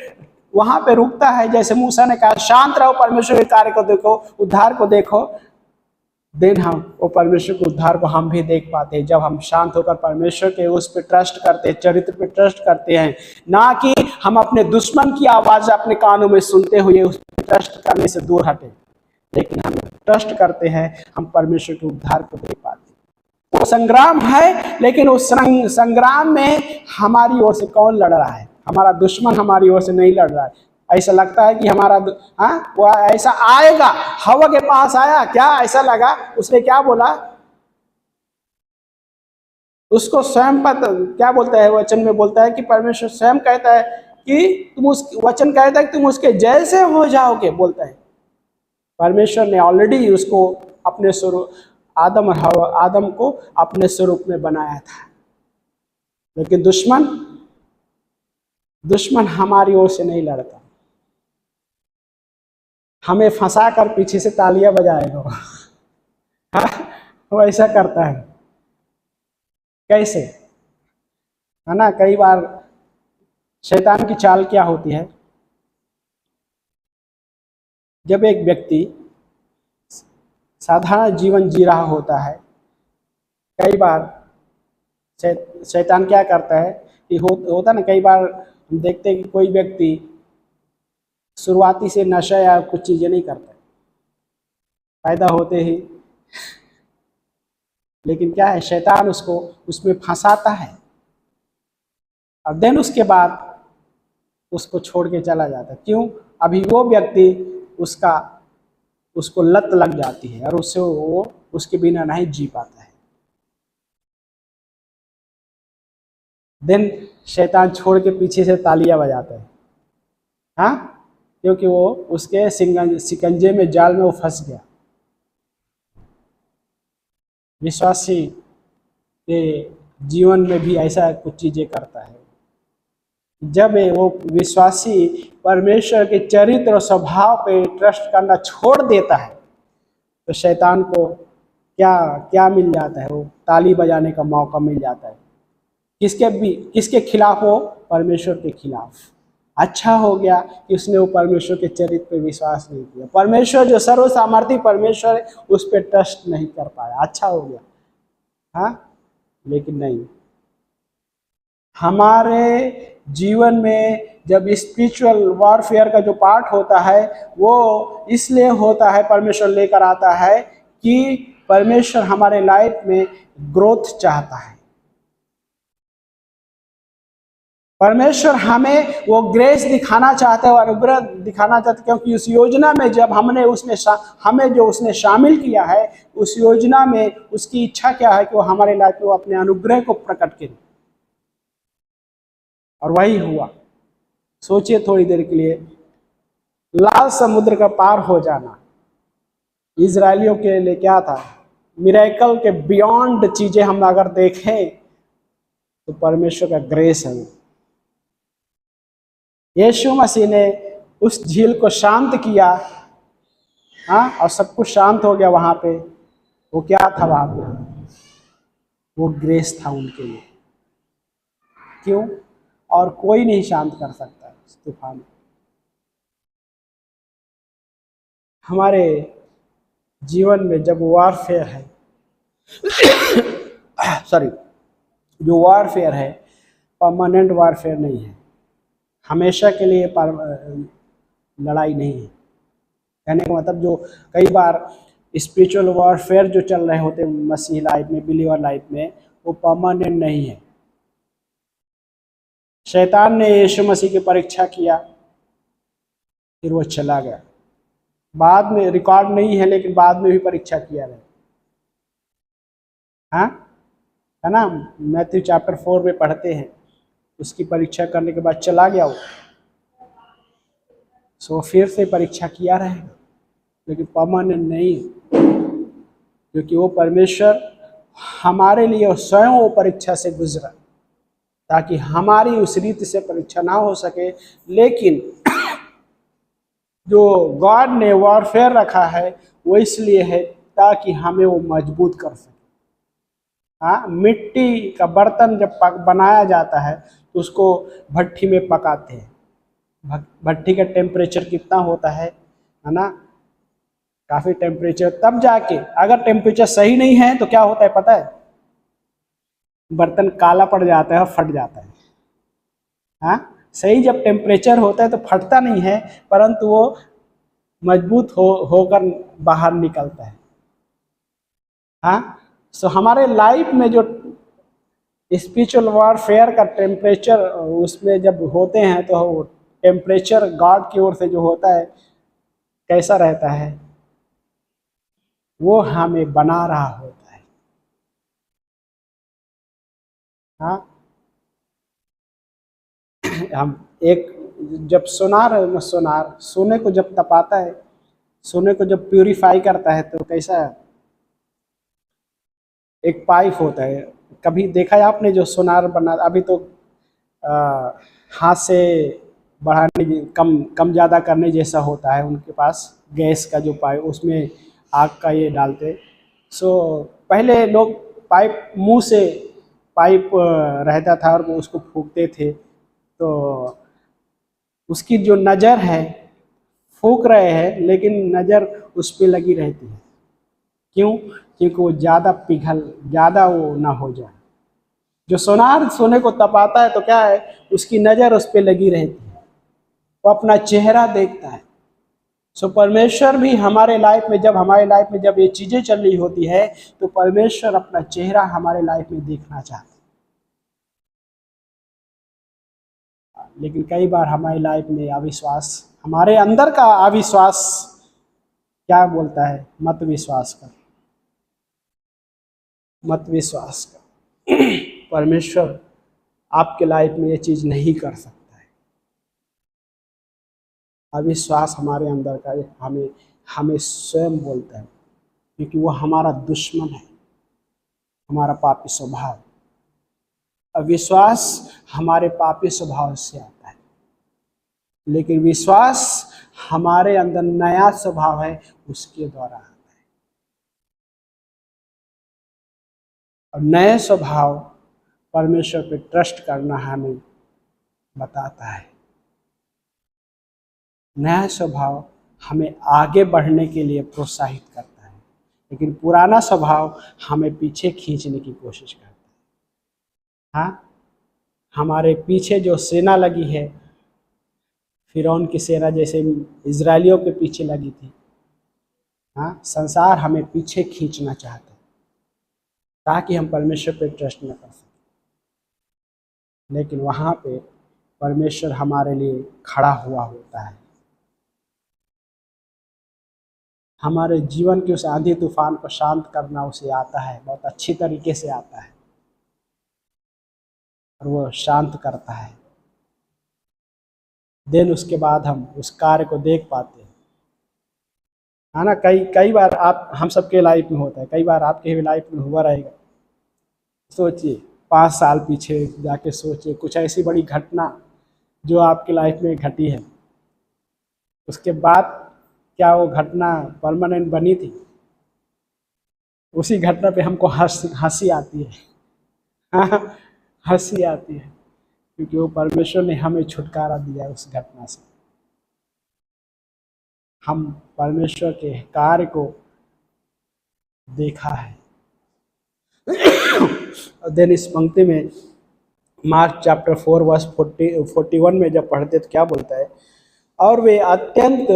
वहां पे रुकता है, जैसे मूसा ने कहा शांत रहो, परमेश्वर के कार्य को देखो, उद्धार को देखो, देन हम वो परमेश्वर के उद्धार को हम भी देख पाते हैं। जब हम शांत होकर परमेश्वर के उस पर ट्रस्ट करते हैं, चरित्र पे ट्रस्ट करते हैं, ना कि हम अपने दुश्मन की आवाज अपने कानों में सुनते हुए उस पर ट्रस्ट करने से दूर हटे, लेकिन हम ट्रस्ट करते हैं, हम परमेश्वर के उद्धार को देख पाते हैं। वो संग्राम है, लेकिन उस संग्राम में हमारी ओर से कौन लड़ रहा है? हमारा दुश्मन हमारी ओर से नहीं लड़ रहा है। ऐसा लगता है कि हमारा वो ऐसा आएगा। हवा के पास आया, क्या ऐसा लगा, उसने क्या बोला, उसको स्वयं पता क्या बोलता है, वचन में बोलता है कि परमेश्वर स्वयं कहता है कि तुम उस वचन कहता है कि तुम उसके जैसे हो जाओगे, बोलता है। परमेश्वर ने ऑलरेडी उसको अपने स्वरूप, आदम को अपने स्वरूप में बनाया था। लेकिन दुश्मन हमारी ओर से नहीं लड़ता, हमें फंसा कर पीछे से तालियां बजाएगा। हाँ, वो ऐसा करता है। कैसे? है ना, कई बार शैतान की चाल क्या होती है, जब एक व्यक्ति साधारण जीवन जी रहा होता है, कई बार शैतान क्या करता है कि होता ना, कई बार हम देखते हैं कि कोई व्यक्ति शुरुआती से नशा या कुछ चीज़ें नहीं करता, पैदा होते ही, लेकिन क्या है, शैतान उसको उसमें फंसाता है और देन उसके बाद उसको छोड़ के चला जाता है। क्यों? अभी वो व्यक्ति उसको लत लग जाती है और उससे वो उसके बिना नहीं जी पाता है। देन शैतान छोड़ के पीछे से तालियां बजाता है, हाँ, क्योंकि वो उसके सिकंजे में, जाल में वो फंस गया। विश्वासी के जीवन में भी ऐसा कुछ चीजें करता है। जब वो विश्वासी परमेश्वर के चरित्र और स्वभाव पे ट्रस्ट करना छोड़ देता है तो शैतान को क्या मिल जाता है? वो ताली बजाने का मौका मिल जाता है। किसके खिलाफ? हो परमेश्वर के खिलाफ। अच्छा हो गया कि उसने वो परमेश्वर के चरित्र पे विश्वास नहीं किया। परमेश्वर जो सर्वसामर्थी परमेश्वर है उस पर ट्रस्ट नहीं कर पाया। अच्छा हो गया, हाँ, लेकिन नहीं। हमारे जीवन में जब स्पिरिचुअल वॉरफेयर का जो पार्ट होता है वो इसलिए होता है, परमेश्वर लेकर आता है कि परमेश्वर हमारे लाइफ में ग्रोथ चाहता है। परमेश्वर हमें वो ग्रेस दिखाना चाहता है और अनुग्रह दिखाना चाहता है, क्योंकि उस योजना में जब हमें जो उसने शामिल किया है, उस योजना में उसकी इच्छा क्या है कि वो हमारे लाइफ में वो अपने अनुग्रह को प्रकट करे, और वही हुआ। सोचिए थोड़ी देर के लिए, लाल समुद्र का पार हो जाना इजरायलियों के लिए क्या था? मिरेकल के बियॉन्ड चीजें हम अगर देखें तो परमेश्वर का ग्रेस है। यीशु मसीह ने उस झील को शांत किया, हाँ, और सब कुछ शांत हो गया वहां पे। वो क्या था वहां पे? वो ग्रेस था उनके लिए। क्यों? और कोई नहीं शांत कर सकता इस तूफान। हमारे जीवन में जब वॉरफेयर है जो वॉरफेयर है परमानेंट वॉरफेयर नहीं है, हमेशा के लिए लड़ाई नहीं है। कहने का मतलब जो कई बार स्पिरिचुअल वॉरफेयर जो चल रहे होते हैं मसीह लाइफ में, बिलीवर लाइफ में, वो परमानेंट नहीं है। शैतान ने यीशु मसीह की परीक्षा किया, फिर वो चला गया। बाद में रिकॉर्ड नहीं है, लेकिन बाद में भी परीक्षा किया है। हाँ, है ना, मैथ्यू चैप्टर 4 में पढ़ते हैं, उसकी परीक्षा करने के बाद चला गया वो, सो फिर से परीक्षा किया रहेगा, लेकिन परमानेंट नहीं, क्योंकि वो परमेश्वर हमारे लिए स्वयं वो परीक्षा से गुजरा, ताकि हमारी उस रीति से परीक्षा ना हो सके। लेकिन जो गॉड ने वॉरफेयर रखा है वो इसलिए है ताकि हमें वो मजबूत कर सके। हाँ, मिट्टी का बर्तन जब बनाया जाता है तो उसको भट्ठी में पकाते हैं। भट्ठी का टेम्परेचर कितना होता है ना, काफ़ी टेम्परेचर, तब जाके अगर टेम्परेचर सही नहीं है तो क्या होता है पता है, बर्तन काला पड़ जाता है और फट जाता है। हाँ, सही जब टेम्परेचर होता है तो फटता नहीं है, परंतु वो मजबूत होकर बाहर निकलता है। हाँ, सो हमारे लाइफ में जो स्पिरिचुअल वॉरफेयर का टेम्परेचर उसमें जब होते हैं तो टेम्परेचर गॉड की ओर से जो होता है कैसा रहता है, वो हमें बना रहा होता है। हाँ, हम एक जब सोनार सोने को जब तपाता है, सोने को जब प्यूरिफाई करता है तो कैसा है, एक पाइप होता है। कभी देखा है आपने जो सोनार बना, अभी तो हाथ से बढ़ाने कम ज़्यादा करने जैसा होता है उनके पास, गैस का जो पाइप उसमें आग का ये डालते। सो पहले लोग पाइप मुंह से पाइप रहता था और वो उसको फूंकते थे, तो उसकी जो नज़र है, फूंक रहे हैं लेकिन नज़र उस पर लगी रहती है। क्यों? क्योंकि वो ज़्यादा वो ना हो जाए। जो सोनार सोने को तपाता है तो क्या है, उसकी नज़र उस पर लगी रहती है, वो अपना चेहरा देखता है। सो परमेश्वर भी हमारे लाइफ में जब ये चीज़ें चल रही होती है तो परमेश्वर अपना चेहरा हमारे लाइफ में देखना चाहते हैं। लेकिन कई बार हमारी लाइफ में अविश्वास, हमारे अंदर का अविश्वास क्या बोलता है, मत विश्वास कर। परमेश्वर आपके लाइफ में ये चीज़ नहीं कर सकता है। अविश्वास हमारे अंदर का हमें स्वयं बोलता है, क्योंकि वो हमारा दुश्मन है, हमारा पापी स्वभाव। अविश्वास हमारे पापी स्वभाव से आता है, लेकिन विश्वास हमारे अंदर नया स्वभाव है उसके द्वारा आता है। और नए स्वभाव परमेश्वर पे ट्रस्ट करना हमें बताता है। नया स्वभाव हमें आगे बढ़ने के लिए प्रोत्साहित करता है, लेकिन पुराना स्वभाव हमें पीछे खींचने की कोशिश करता है। हाँ, हमारे पीछे जो सेना लगी है, फिरौन की सेना जैसे इजरायलियों के पीछे लगी थी। हाँ, संसार हमें पीछे खींचना चाहता है ताकि हम परमेश्वर पे ट्रस्ट न कर सकें, लेकिन वहाँ पे परमेश्वर हमारे लिए खड़ा हुआ होता है। हमारे जीवन के उस आंधी तूफान को शांत करना उसे आता है, बहुत अच्छी तरीके से आता है, और वो शांत करता है। देन उसके बाद हम उस कार्य को देख पाते हैं, है ना। कई बार हम सबके लाइफ में होता है, कई बार आपके भी लाइफ में हुआ रहेगा। सोचिए 5 साल पीछे जाके सोचिए, कुछ ऐसी बड़ी घटना जो आपकी लाइफ में घटी है, उसके बाद क्या वो घटना परमानेंट बनी थी? उसी घटना पे हमको हंसी आती है। हाँ, हंसी आती है, क्योंकि वो परमेश्वर ने हमें छुटकारा दिया उस घटना से। हम परमेश्वर के कार्य को देखा है। देन इस पंक्ति में मार्क चैप्टर 4 वर्स 41 में जब पढ़ते तो क्या बोलता है, और वे अत्यंत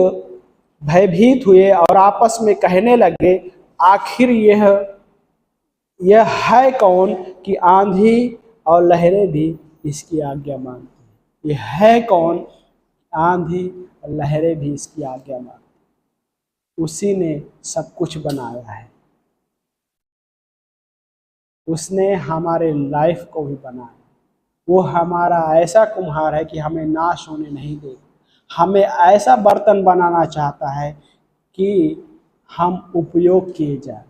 भयभीत हुए और आपस में कहने लगे, आखिर यह है कौन कि आंधी और लहरें भी इसकी आज्ञा मानती हैं। यह है कौन, आंधी और लहरें भी इसकी आज्ञा मानती हैं। उसी ने सब कुछ बनाया है। उसने हमारे लाइफ को भी बनाया। वो हमारा ऐसा कुम्हार है कि हमें नाश होने नहीं देगा। हमें ऐसा बर्तन बनाना चाहता है कि हम उपयोग किए जाए।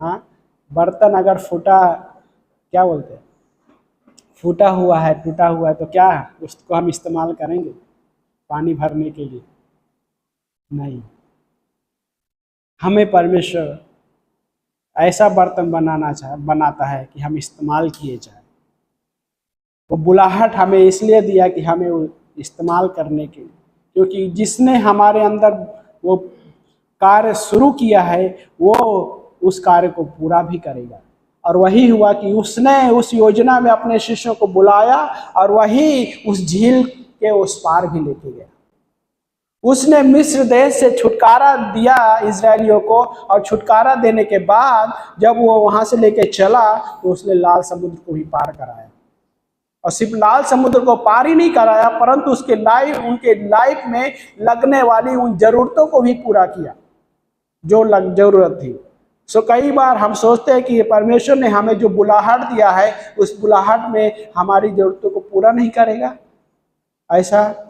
हाँ, बर्तन अगर फूटा, क्या बोलते हैं, फूटा हुआ है, टूटा हुआ है, तो क्या उसको हम इस्तेमाल करेंगे पानी भरने के लिए? नहीं। हमें परमेश्वर ऐसा बर्तन बनाता है कि हम इस्तेमाल किए जाए। वो बुलाहट हमें इसलिए दिया कि हमें वो इस्तेमाल करने के लिए, क्योंकि जिसने हमारे अंदर वो कार्य शुरू किया है वो उस कार्य को पूरा भी करेगा। और वही हुआ कि उसने उस योजना में अपने शिष्यों को बुलाया और वही उस झील के उस पार भी लेके गया। उसने मिस्र देश से छुटकारा दिया इजरायलियों को, और छुटकारा देने के बाद जब वो वहां से लेके चला तो उसने लाल समुद्र को भी पार कराया। और सिर्फ लाल समुद्र को पार ही नहीं कराया, परंतु उनके लाइफ में लगने वाली उन जरूरतों को भी पूरा किया जो जरूरत थी। सो कई बार हम सोचते हैं कि ये परमेश्वर ने हमें जो बुलाहट दिया है उस बुलाहट में हमारी जरूरतों को पूरा नहीं करेगा, ऐसा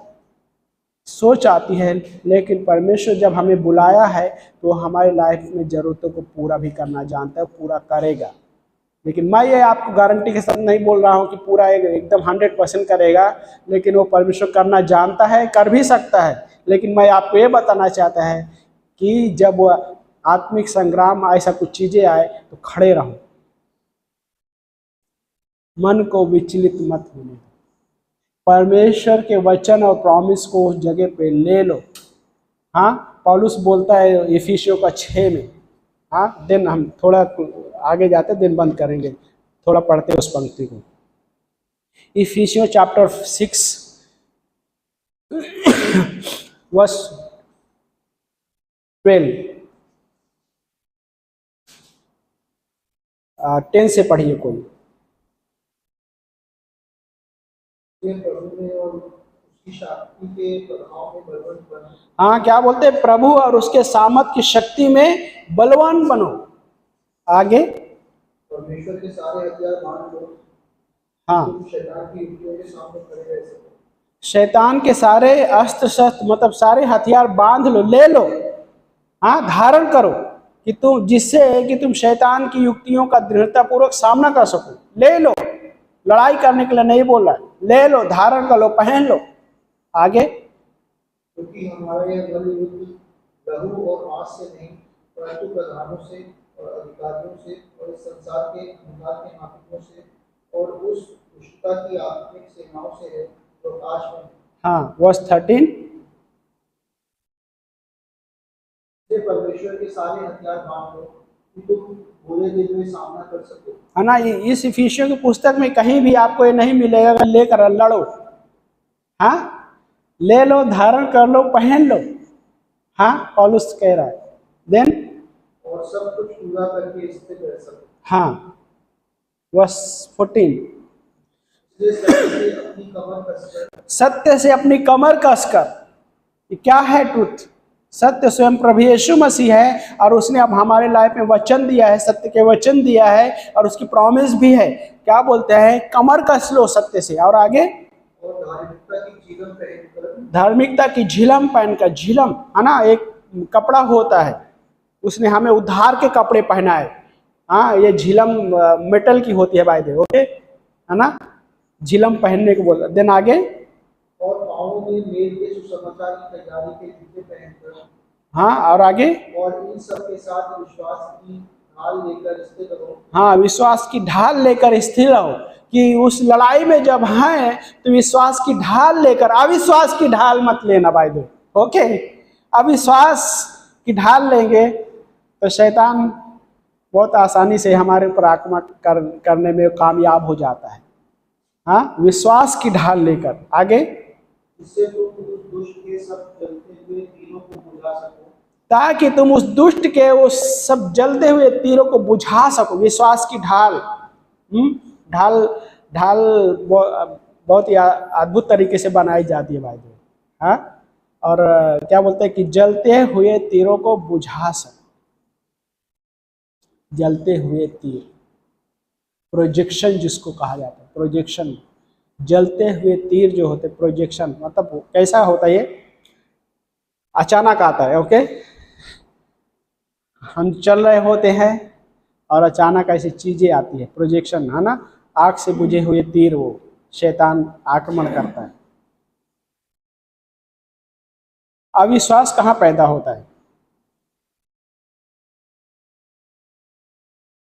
सोच आती है। लेकिन परमेश्वर जब हमें बुलाया है तो हमारी लाइफ में ज़रूरतों को पूरा भी करना जानता है, पूरा करेगा। लेकिन मैं ये आपको गारंटी के साथ नहीं बोल रहा हूँ कि पूरा एकदम 100% करेगा, लेकिन वो परमेश्वर करना जानता है, कर भी सकता है। लेकिन मैं आपको ये बताना चाहता है कि जब वो आत्मिक संग्राम ऐसा कुछ चीज़ें आए तो खड़े रहो, मन को विचलित मत होने। परमेश्वर के वचन और प्रॉमिस को उस जगह पे ले लो। हाँ, पौलुस बोलता है इफिसियों का 6 में। हाँ, दिन हम थोड़ा आगे जाते दिन बंद करेंगे, थोड़ा पढ़ते उस पंक्ति को। इफिसियों चैप्टर 6 वर्स 12 10 से पढ़िए कोई। हाँ, क्या बोलते हैं? प्रभु और उसके सामर्थ की शक्ति में बलवान बनो। आगे, परमेश्वर के सारे हथियार बांध लो। हाँ, शैतान की युक्तियों के सामने खड़े रह सको। शैतान के सारे अस्त्र शस्त्र मतलब सारे हथियार बांध लो, ले लो। हाँ, धारण करो कि तुम जिससे कि तुम शैतान की युक्तियों का दृढ़तापूर्वक सामना कर सको। ले लो, लड़ाई करने के लिए नहीं बोल रहा है, ले लो, धारण कर लो, पहन लो। आगे, क्योंकि हमारे बल युद्ध लहू और मांस से नहीं परंतु प्रधानों से और अधिकारियों से और इस संसार के अंधकार के नाविकों से और उस दुष्टता की आत्मिक सेनाओं से है जो आकाश में। हाँ, वर्स 13। परमेश्वर के सारे हथियार बांध लो कि तुम बुरे दिन में सामना कर सको। है ना, इस इफिसियों की पुस्तक में कहीं भी आपको ये नहीं मिलेगा कि लेकर लड़ो। हाँ, ले लो, धारण कर लो, पहन लो। हाँ, पौलुस कह रहा है देन, और सब कुछ पूरा करके स्थिर रह सको। हाँ, वर्स 14। सत्य से अपनी कमर कसकर। क्या है ट्रुथ? सत्य स्वयं प्रभु यीशु मसीह है, और उसने अब हमारे लाइफ में वचन दिया है, सत्य के वचन दिया है, और उसकी प्रॉमिस भी है। क्या बोलते हैं? कमर कस लो सत्य से। और आगे, धार्मिकता की झिलम पहनकर। झिलम है ना, एक कपड़ा होता है, उसने हमें उद्धार के कपड़े पहनाए। हाँ, ये झिलम मेटल की होती है बाय द वे, ओके, है ना, झिलम पहनने को बोला। देन आगे, और पाँवों में मेल के सुसमाचार की तैयारी के जूते पहनकर। हाँ, और आगे, और इन सब के साथ विश्वास की ढाल लेकर स्थिर रहो। हाँ, विश्वास की ढाल लेकर स्थिर रहो कि उस लड़ाई में जब हैं तो विश्वास की ढाल लेकर, अविश्वास की ढाल मत लेना बाय द वे, ओके। अविश्वास की ढाल लेंगे तो शैतान बहुत आसानी से हमारे ऊपर आक्रमण करने में कामयाब हो जाता है। हाँ, विश्वास की ढाल लेकर। आगे, इससे तुम उस दुष्ट के सब जलते हुए तीरों को बुझा सको। ताकि तुम उस दुष्ट के उस सब जलते हुए तीरों को बुझा सको। विश्वास की ढाल, ढाल ढाल बहुत ही अद्भुत तरीके से बनाई जाती है भाई। हाँ, और क्या बोलते हैं कि जलते हुए तीरों को बुझा सके। जलते हुए तीर, प्रोजेक्शन जिसको कहा जाता है, प्रोजेक्शन, जलते हुए तीर जो होते प्रोजेक्शन, मतलब कैसा होता है ये, अचानक आता है। ओके, हम चल रहे होते हैं और अचानक ऐसी चीजें आती है, प्रोजेक्शन है ना, आग से बुझे हुए तीर वो शैतान आक्रमण करता है। अविश्वास कहाँ पैदा होता है?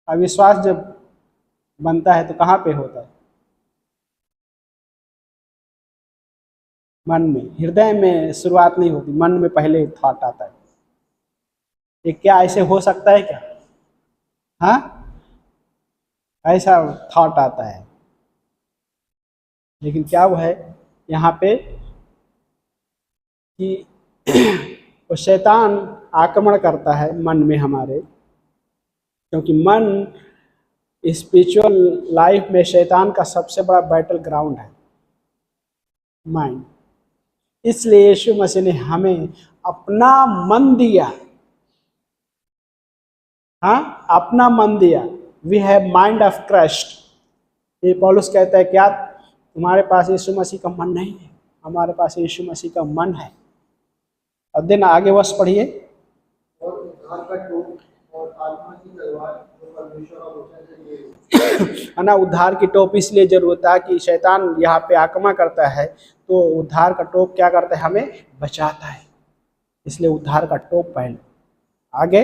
अविश्वास जब बनता है तो कहाँ पे होता है? मन में, हृदय में शुरुआत नहीं होती, मन में पहले थॉट आता है। ये क्या ऐसे हो सकता है क्या? हाँ, ऐसा थॉट आता है। लेकिन क्या वो है यहाँ पे कि वो शैतान आक्रमण करता है मन में हमारे, क्योंकि मन स्पिरिचुअल लाइफ में शैतान का सबसे बड़ा बैटल ग्राउंड है, माइंड। इसलिए यीशु मसीह ने हमें अपना मन दिया। हाँ, अपना मन दिया। We have mind of Christ. ये पौलुस कहता है क्या तुम्हारे पास यीशु मसीह का मन नहीं है? हमारे पास यीशु मसीह का मन है। और दिन आगे वर्ष पढ़िए। और उद्धार का टोप और आत्मा की तलवार जो परमेश्वर का वचन है है ना, उद्धार की टोप इसलिए जरूरत है कि शैतान यहाँ पे आक्रमण करता है, तो उद्धार का टोप क्या करता है? हमें बचाता है। इसलिए उद्धार का टोप पहन। आगे,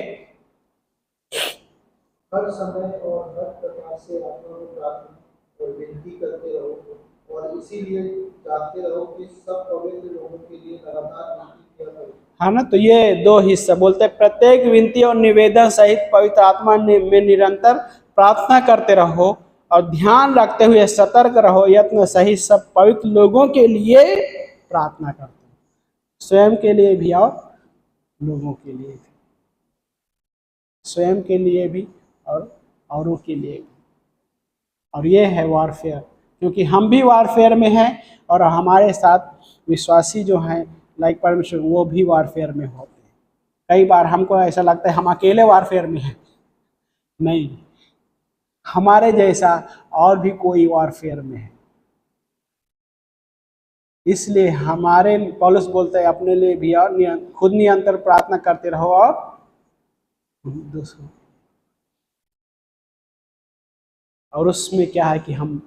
हर समय और हर प्रकार से आत्मा में प्रार्थना और विनती करते रहो और इसीलिए जानते रहो कि सब पवित्र लोगों के लिए लगातार विनती किया करो। हाँ ना, तो ये दो हिस्सा बोलते हैं, प्रत्येक विनती और निवेदन सहित पवित्र आत्मा में निरंतर प्रार्थना करते रहो और ध्यान रखते हुए सतर्क रहो, यत्न सहित सब पवित्र लोगों के लिए प्रार्थना करते हैं, स्वयं के लिए भी और लोगों के लिए भी, स्वयं के लिए भी और औरों के लिए भी। और ये है वारफेयर, क्योंकि हम भी वारफेयर में हैं और हमारे साथ विश्वासी जो हैं लाइक परमेश्वर, वो भी वारफेयर में होते हैं। कई बार हमको ऐसा लगता है हम अकेले वारफेयर में हैं, नहीं, हमारे जैसा और भी कोई वारफेयर में है। इसलिए हमारे पौलुस बोलते हैं अपने लिए भी और खुद निरंतर प्रार्थना करते रहो और दूसरों। और उसमें क्या है कि हम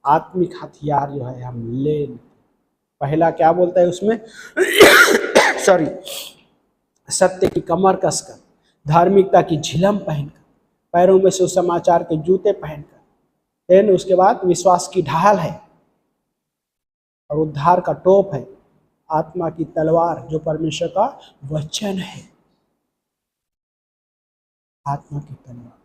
आत्मिक हथियार जो है हम ले, पहला क्या बोलता है उसमें सॉरी, सत्य की कमर कसकर, धार्मिकता की झिलम पहनकर, पैरों में सुसमाचार के जूते पहनकर, देन उसके बाद विश्वास की ढाल है और उद्धार का टोप है, आत्मा की तलवार जो परमेश्वर का वचन है, आत्मा की तलवार,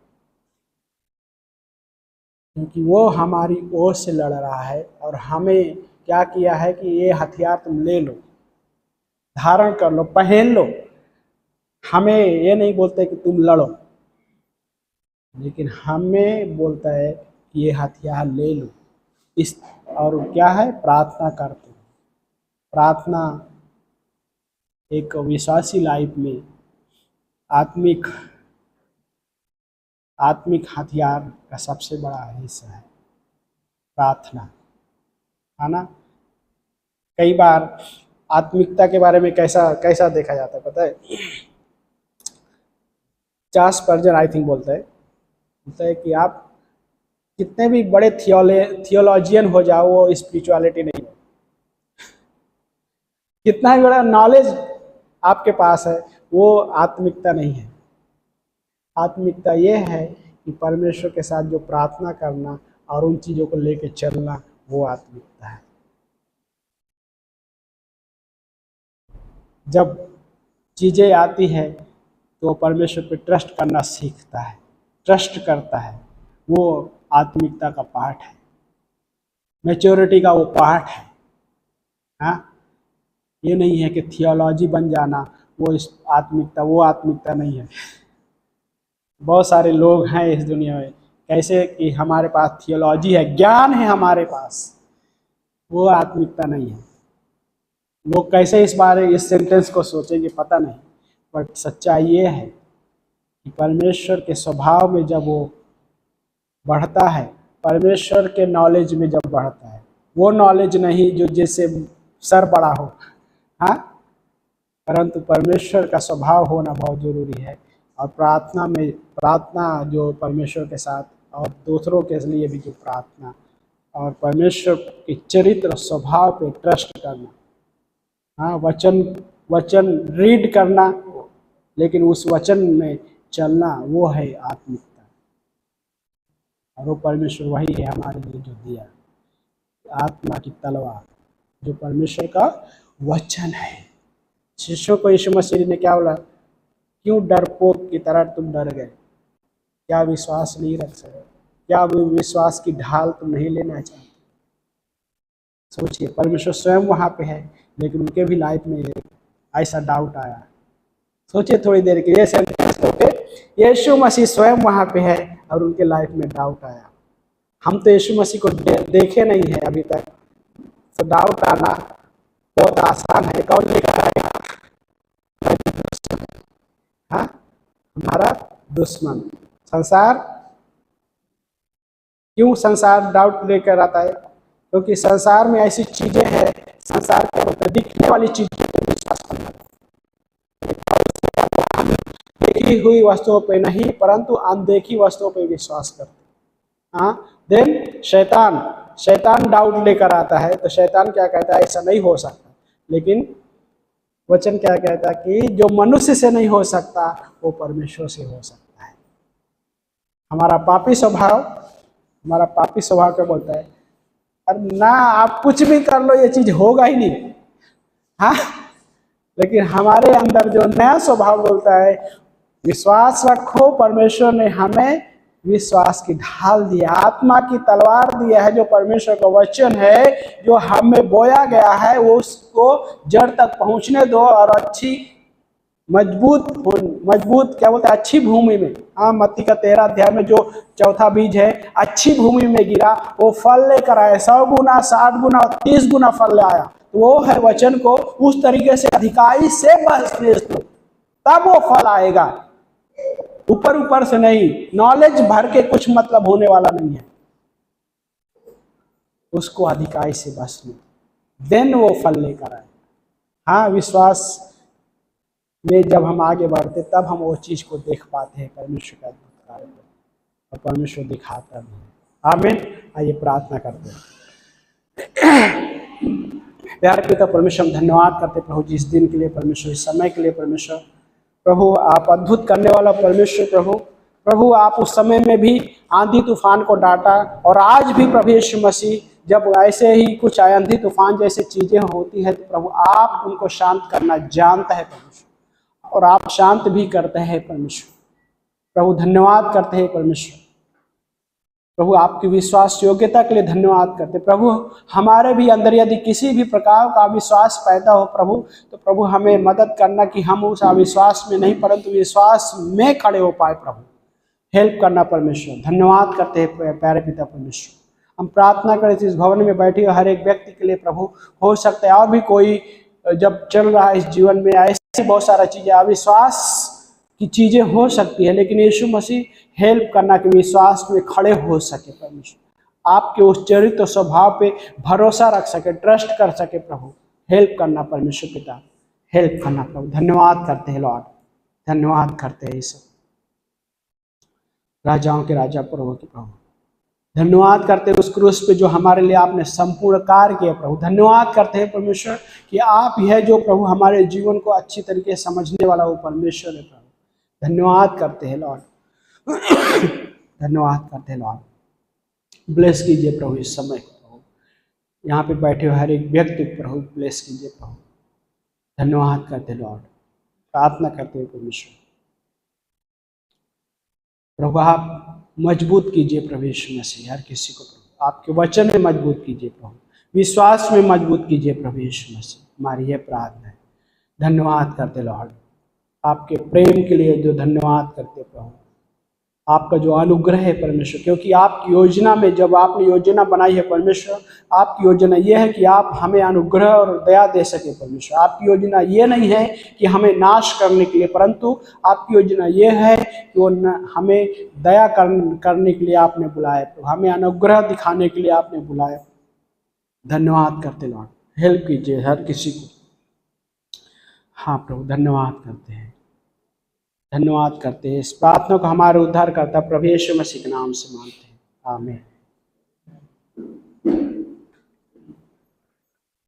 क्योंकि वो हमारी ओर से लड़ रहा है और हमें क्या किया है कि ये हथियार तुम ले लो, धारण कर लो, पहन लो। हमें ये नहीं बोलते कि तुम लड़ो, लेकिन हमें बोलता है कि ये हथियार ले लो। इस और क्या है? प्रार्थना करते हैं। प्रार्थना एक विश्वासी लाइफ में आत्मिक हथियार का सबसे बड़ा हिस्सा है, प्रार्थना, है ना। कई बार आत्मिकता के बारे में कैसा देखा जाता है पता है? चार्ल्स स्पर्जन आई थिंक बोलता है कि आप कितने भी बड़े थियोलॉजियन हो जाओ, वो स्पिरिचुअलिटी नहीं है। कितना भी बड़ा नॉलेज आपके पास है, वो आत्मिकता नहीं है। आत्मिकता ये है कि परमेश्वर के साथ जो प्रार्थना करना और उन चीज़ों को लेके चलना, वो आत्मिकता है। जब चीज़ें आती है तो परमेश्वर पे ट्रस्ट करना सीखता है, ट्रस्ट करता है, वो आत्मिकता का पार्ट है, मैच्योरिटी का वो पार्ट है। हाँ, ये नहीं है कि थियोलॉजी बन जाना वो आत्मिकता नहीं है। बहुत सारे लोग हैं इस दुनिया में कैसे कि हमारे पास थियोलॉजी है, ज्ञान है हमारे पास, वो आत्मिकता नहीं है। लोग कैसे इस सेंटेंस को सोचेंगे पता नहीं, बट सच्चाई ये है कि परमेश्वर के स्वभाव में जब वो बढ़ता है, परमेश्वर के नॉलेज में जब बढ़ता है, वो नॉलेज नहीं जो जैसे सर बड़ा हो, हाँ, परंतु परमेश्वर का स्वभाव होना बहुत जरूरी है। और प्रार्थना जो परमेश्वर के साथ और दूसरों के लिए भी जो प्रार्थना और परमेश्वर के चरित्र स्वभाव पे ट्रस्ट करना, हाँ, वचन रीड करना, लेकिन उस वचन में चलना, वो है आत्मिकता। और वो परमेश्वर वही है हमारे लिए जो दिया आत्मा की तलवार, जो परमेश्वर का वचन है। शिष्यों को यीशु मसीह ने क्या बोला? क्यों डरपोक की तरह तुम डर गए? क्या विश्वास नहीं रख सकते? क्या विश्वास की ढाल तुम नहीं लेना चाहते? सोचिए, परमेश्वर स्वयं वहाँ पे है, लेकिन उनके भी लाइफ में ऐसा डाउट आया। सोचिए थोड़ी देर के लिए, यीशु मसीह स्वयं वहाँ पे है और उनके लाइफ में डाउट आया। हम तो यीशु मसीह को देखे नहीं है अभी तक, तो डाउट आना बहुत आसान है। कौन लेकर आएगा? हाँ, हमारा दुश्मन संसार। क्यों संसार डाउट लेकर आता है? क्योंकि संसार में ऐसी चीजें हैं, संसार के ऊपर दिखने वाली चीजों पर विश्वास करना, देखी हुई वस्तुओं पे नहीं परंतु अनदेखी वस्तुओं पे विश्वास करते। हाँ, देन शैतान डाउट लेकर आता है, तो शैतान क्या कहता है? ऐसा नहीं हो सकता। लेकिन वचन क्या कहता है कि जो मनुष्य से नहीं हो सकता वो परमेश्वर से हो सकता है। हमारा पापी स्वभाव क्या बोलता है? अरे ना, आप कुछ भी कर लो, ये चीज होगा ही नहीं। हाँ, लेकिन हमारे अंदर जो नया स्वभाव बोलता है, विश्वास रखो, परमेश्वर ने हमें विश्वास की ढाल दिया, आत्मा की तलवार दिया है, जो परमेश्वर का वचन है, जो हमें बोया गया है, वो उसको जड़ तक पहुंचने दो और अच्छी मजबूत क्या बोलते हैं, अच्छी भूमि में। हाँ, मत्ती का 13 अध्याय में जो चौथा बीज है, अच्छी भूमि में गिरा, वो फल लेकर आया, 100 गुना, 60 गुना, 30 गुना फल ले आया। तो वो है वचन को उस तरीके से अधिकारी से बस दो, तब वो फल आएगा। ऊपर से नहीं, नॉलेज भर के कुछ मतलब होने वाला नहीं है। उसको अधिकारी से बस लो, देन वो फल लेकर आए। हाँ, विश्वास में जब हम आगे बढ़ते तब हम वो चीज को देख पाते हैं, परमेश्वर का कार्य को, और परमेश्वर दिखाता भी है। आमीन। आइए प्रार्थना करते हैं। प्यारे पिता परमेश्वर, हम धन्यवाद करते प्रभु जी इस दिन के लिए, परमेश्वर इस समय के लिए। परमेश्वर प्रभु, आप अद्भुत करने वाला परमेश्वर प्रभु आप उस समय में भी आंधी तूफान को डांटा, और आज भी प्रभु यीशु मसीह जब ऐसे ही कुछ आंधी तूफान जैसे चीजें होती है, तो प्रभु आप उनको शांत करना जानता है परमेश्वर, और आप शांत भी करते हैं परमेश्वर। प्रभु धन्यवाद करते हैं परमेश्वर, प्रभु आपकी विश्वास योग्यता के लिए धन्यवाद करते प्रभु। हमारे भी अंदर यदि किसी भी प्रकार का अविश्वास पैदा हो प्रभु, तो प्रभु हमें मदद करना कि हम उस अविश्वास में नहीं परंतु विश्वास में खड़े हो पाए। प्रभु हेल्प करना परमेश्वर। धन्यवाद करते हैं प्यारे पिता परमेश्वर। हम प्रार्थना करें इस भवन में बैठे हर एक व्यक्ति के लिए प्रभु, हो सकता है और भी कोई जब चल रहा है इस जीवन में ऐसी बहुत सारा चीजें, अविश्वास की चीजें हो सकती है, लेकिन यीशु मसीह हेल्प करना कि विश्वास में खड़े हो सके परमेश्वर, आपके उस चरित्र स्वभाव पे भरोसा रख सके, ट्रस्ट कर सके। प्रभु हेल्प करना परमेश्वर पिता, हेल्प करना प्रभु। धन्यवाद करते हैं लॉर्ड, धन्यवाद करते हैं यीशु, राजाओं के राजा प्रभु के प्रभु। धन्यवाद करते हैं उस क्रूस पे जो हमारे लिए आपने संपूर्ण कार्य किया प्रभु। धन्यवाद करते हैं परमेश्वर कि आप ही है जो प्रभु हमारे जीवन को अच्छी तरीके से समझने वाला वो परमेश्वर है प्रभु। धन्यवाद करते हैं लॉर्ड, धन्यवाद करते हैं लॉर्ड। ब्लेस कीजिए प्रभु इस समय प्रभु, यहाँ पे बैठे हुए हर एक व्यक्ति प्रभु ब्लेस कीजिए प्रभु। धन्यवाद करते हैं लॉर्ड, प्रार्थना करते हैं परमेश्वर प्रभु आप मजबूत कीजिए प्रभु यीशु मसीह हर किसी को प्रभु, आपके वचन में मजबूत कीजिए प्रभु, विश्वास में मजबूत कीजिए प्रभु यीशु मसीह। हमारी यह प्रार्थना है। धन्यवाद करते लॉर्ड, आपके प्रेम के लिए जो धन्यवाद करते प्रभु, आपका जो अनुग्रह है परमेश्वर, क्योंकि आपकी योजना में जब आपने योजना बनाई है परमेश्वर, आपकी योजना ये है कि आप हमें अनुग्रह और दया दे सके परमेश्वर। आपकी योजना ये नहीं है कि हमें नाश करने के लिए, परंतु आपकी योजना ये है कि वो हमें दया करने के लिए आपने बुलाया, तो हमें अनुग्रह दिखाने के लिए आपने बुलाया। धन्यवाद करते लॉर्ड, हेल्प कीजिए हर किसी को। हाँ प्रभु, धन्यवाद करते हैं, धन्यवाद करते हैं। इस प्रार्थना को हमारे उद्धारकर्ता प्रभु यीशु मसीह के नाम से मांगते हैं, आमीन।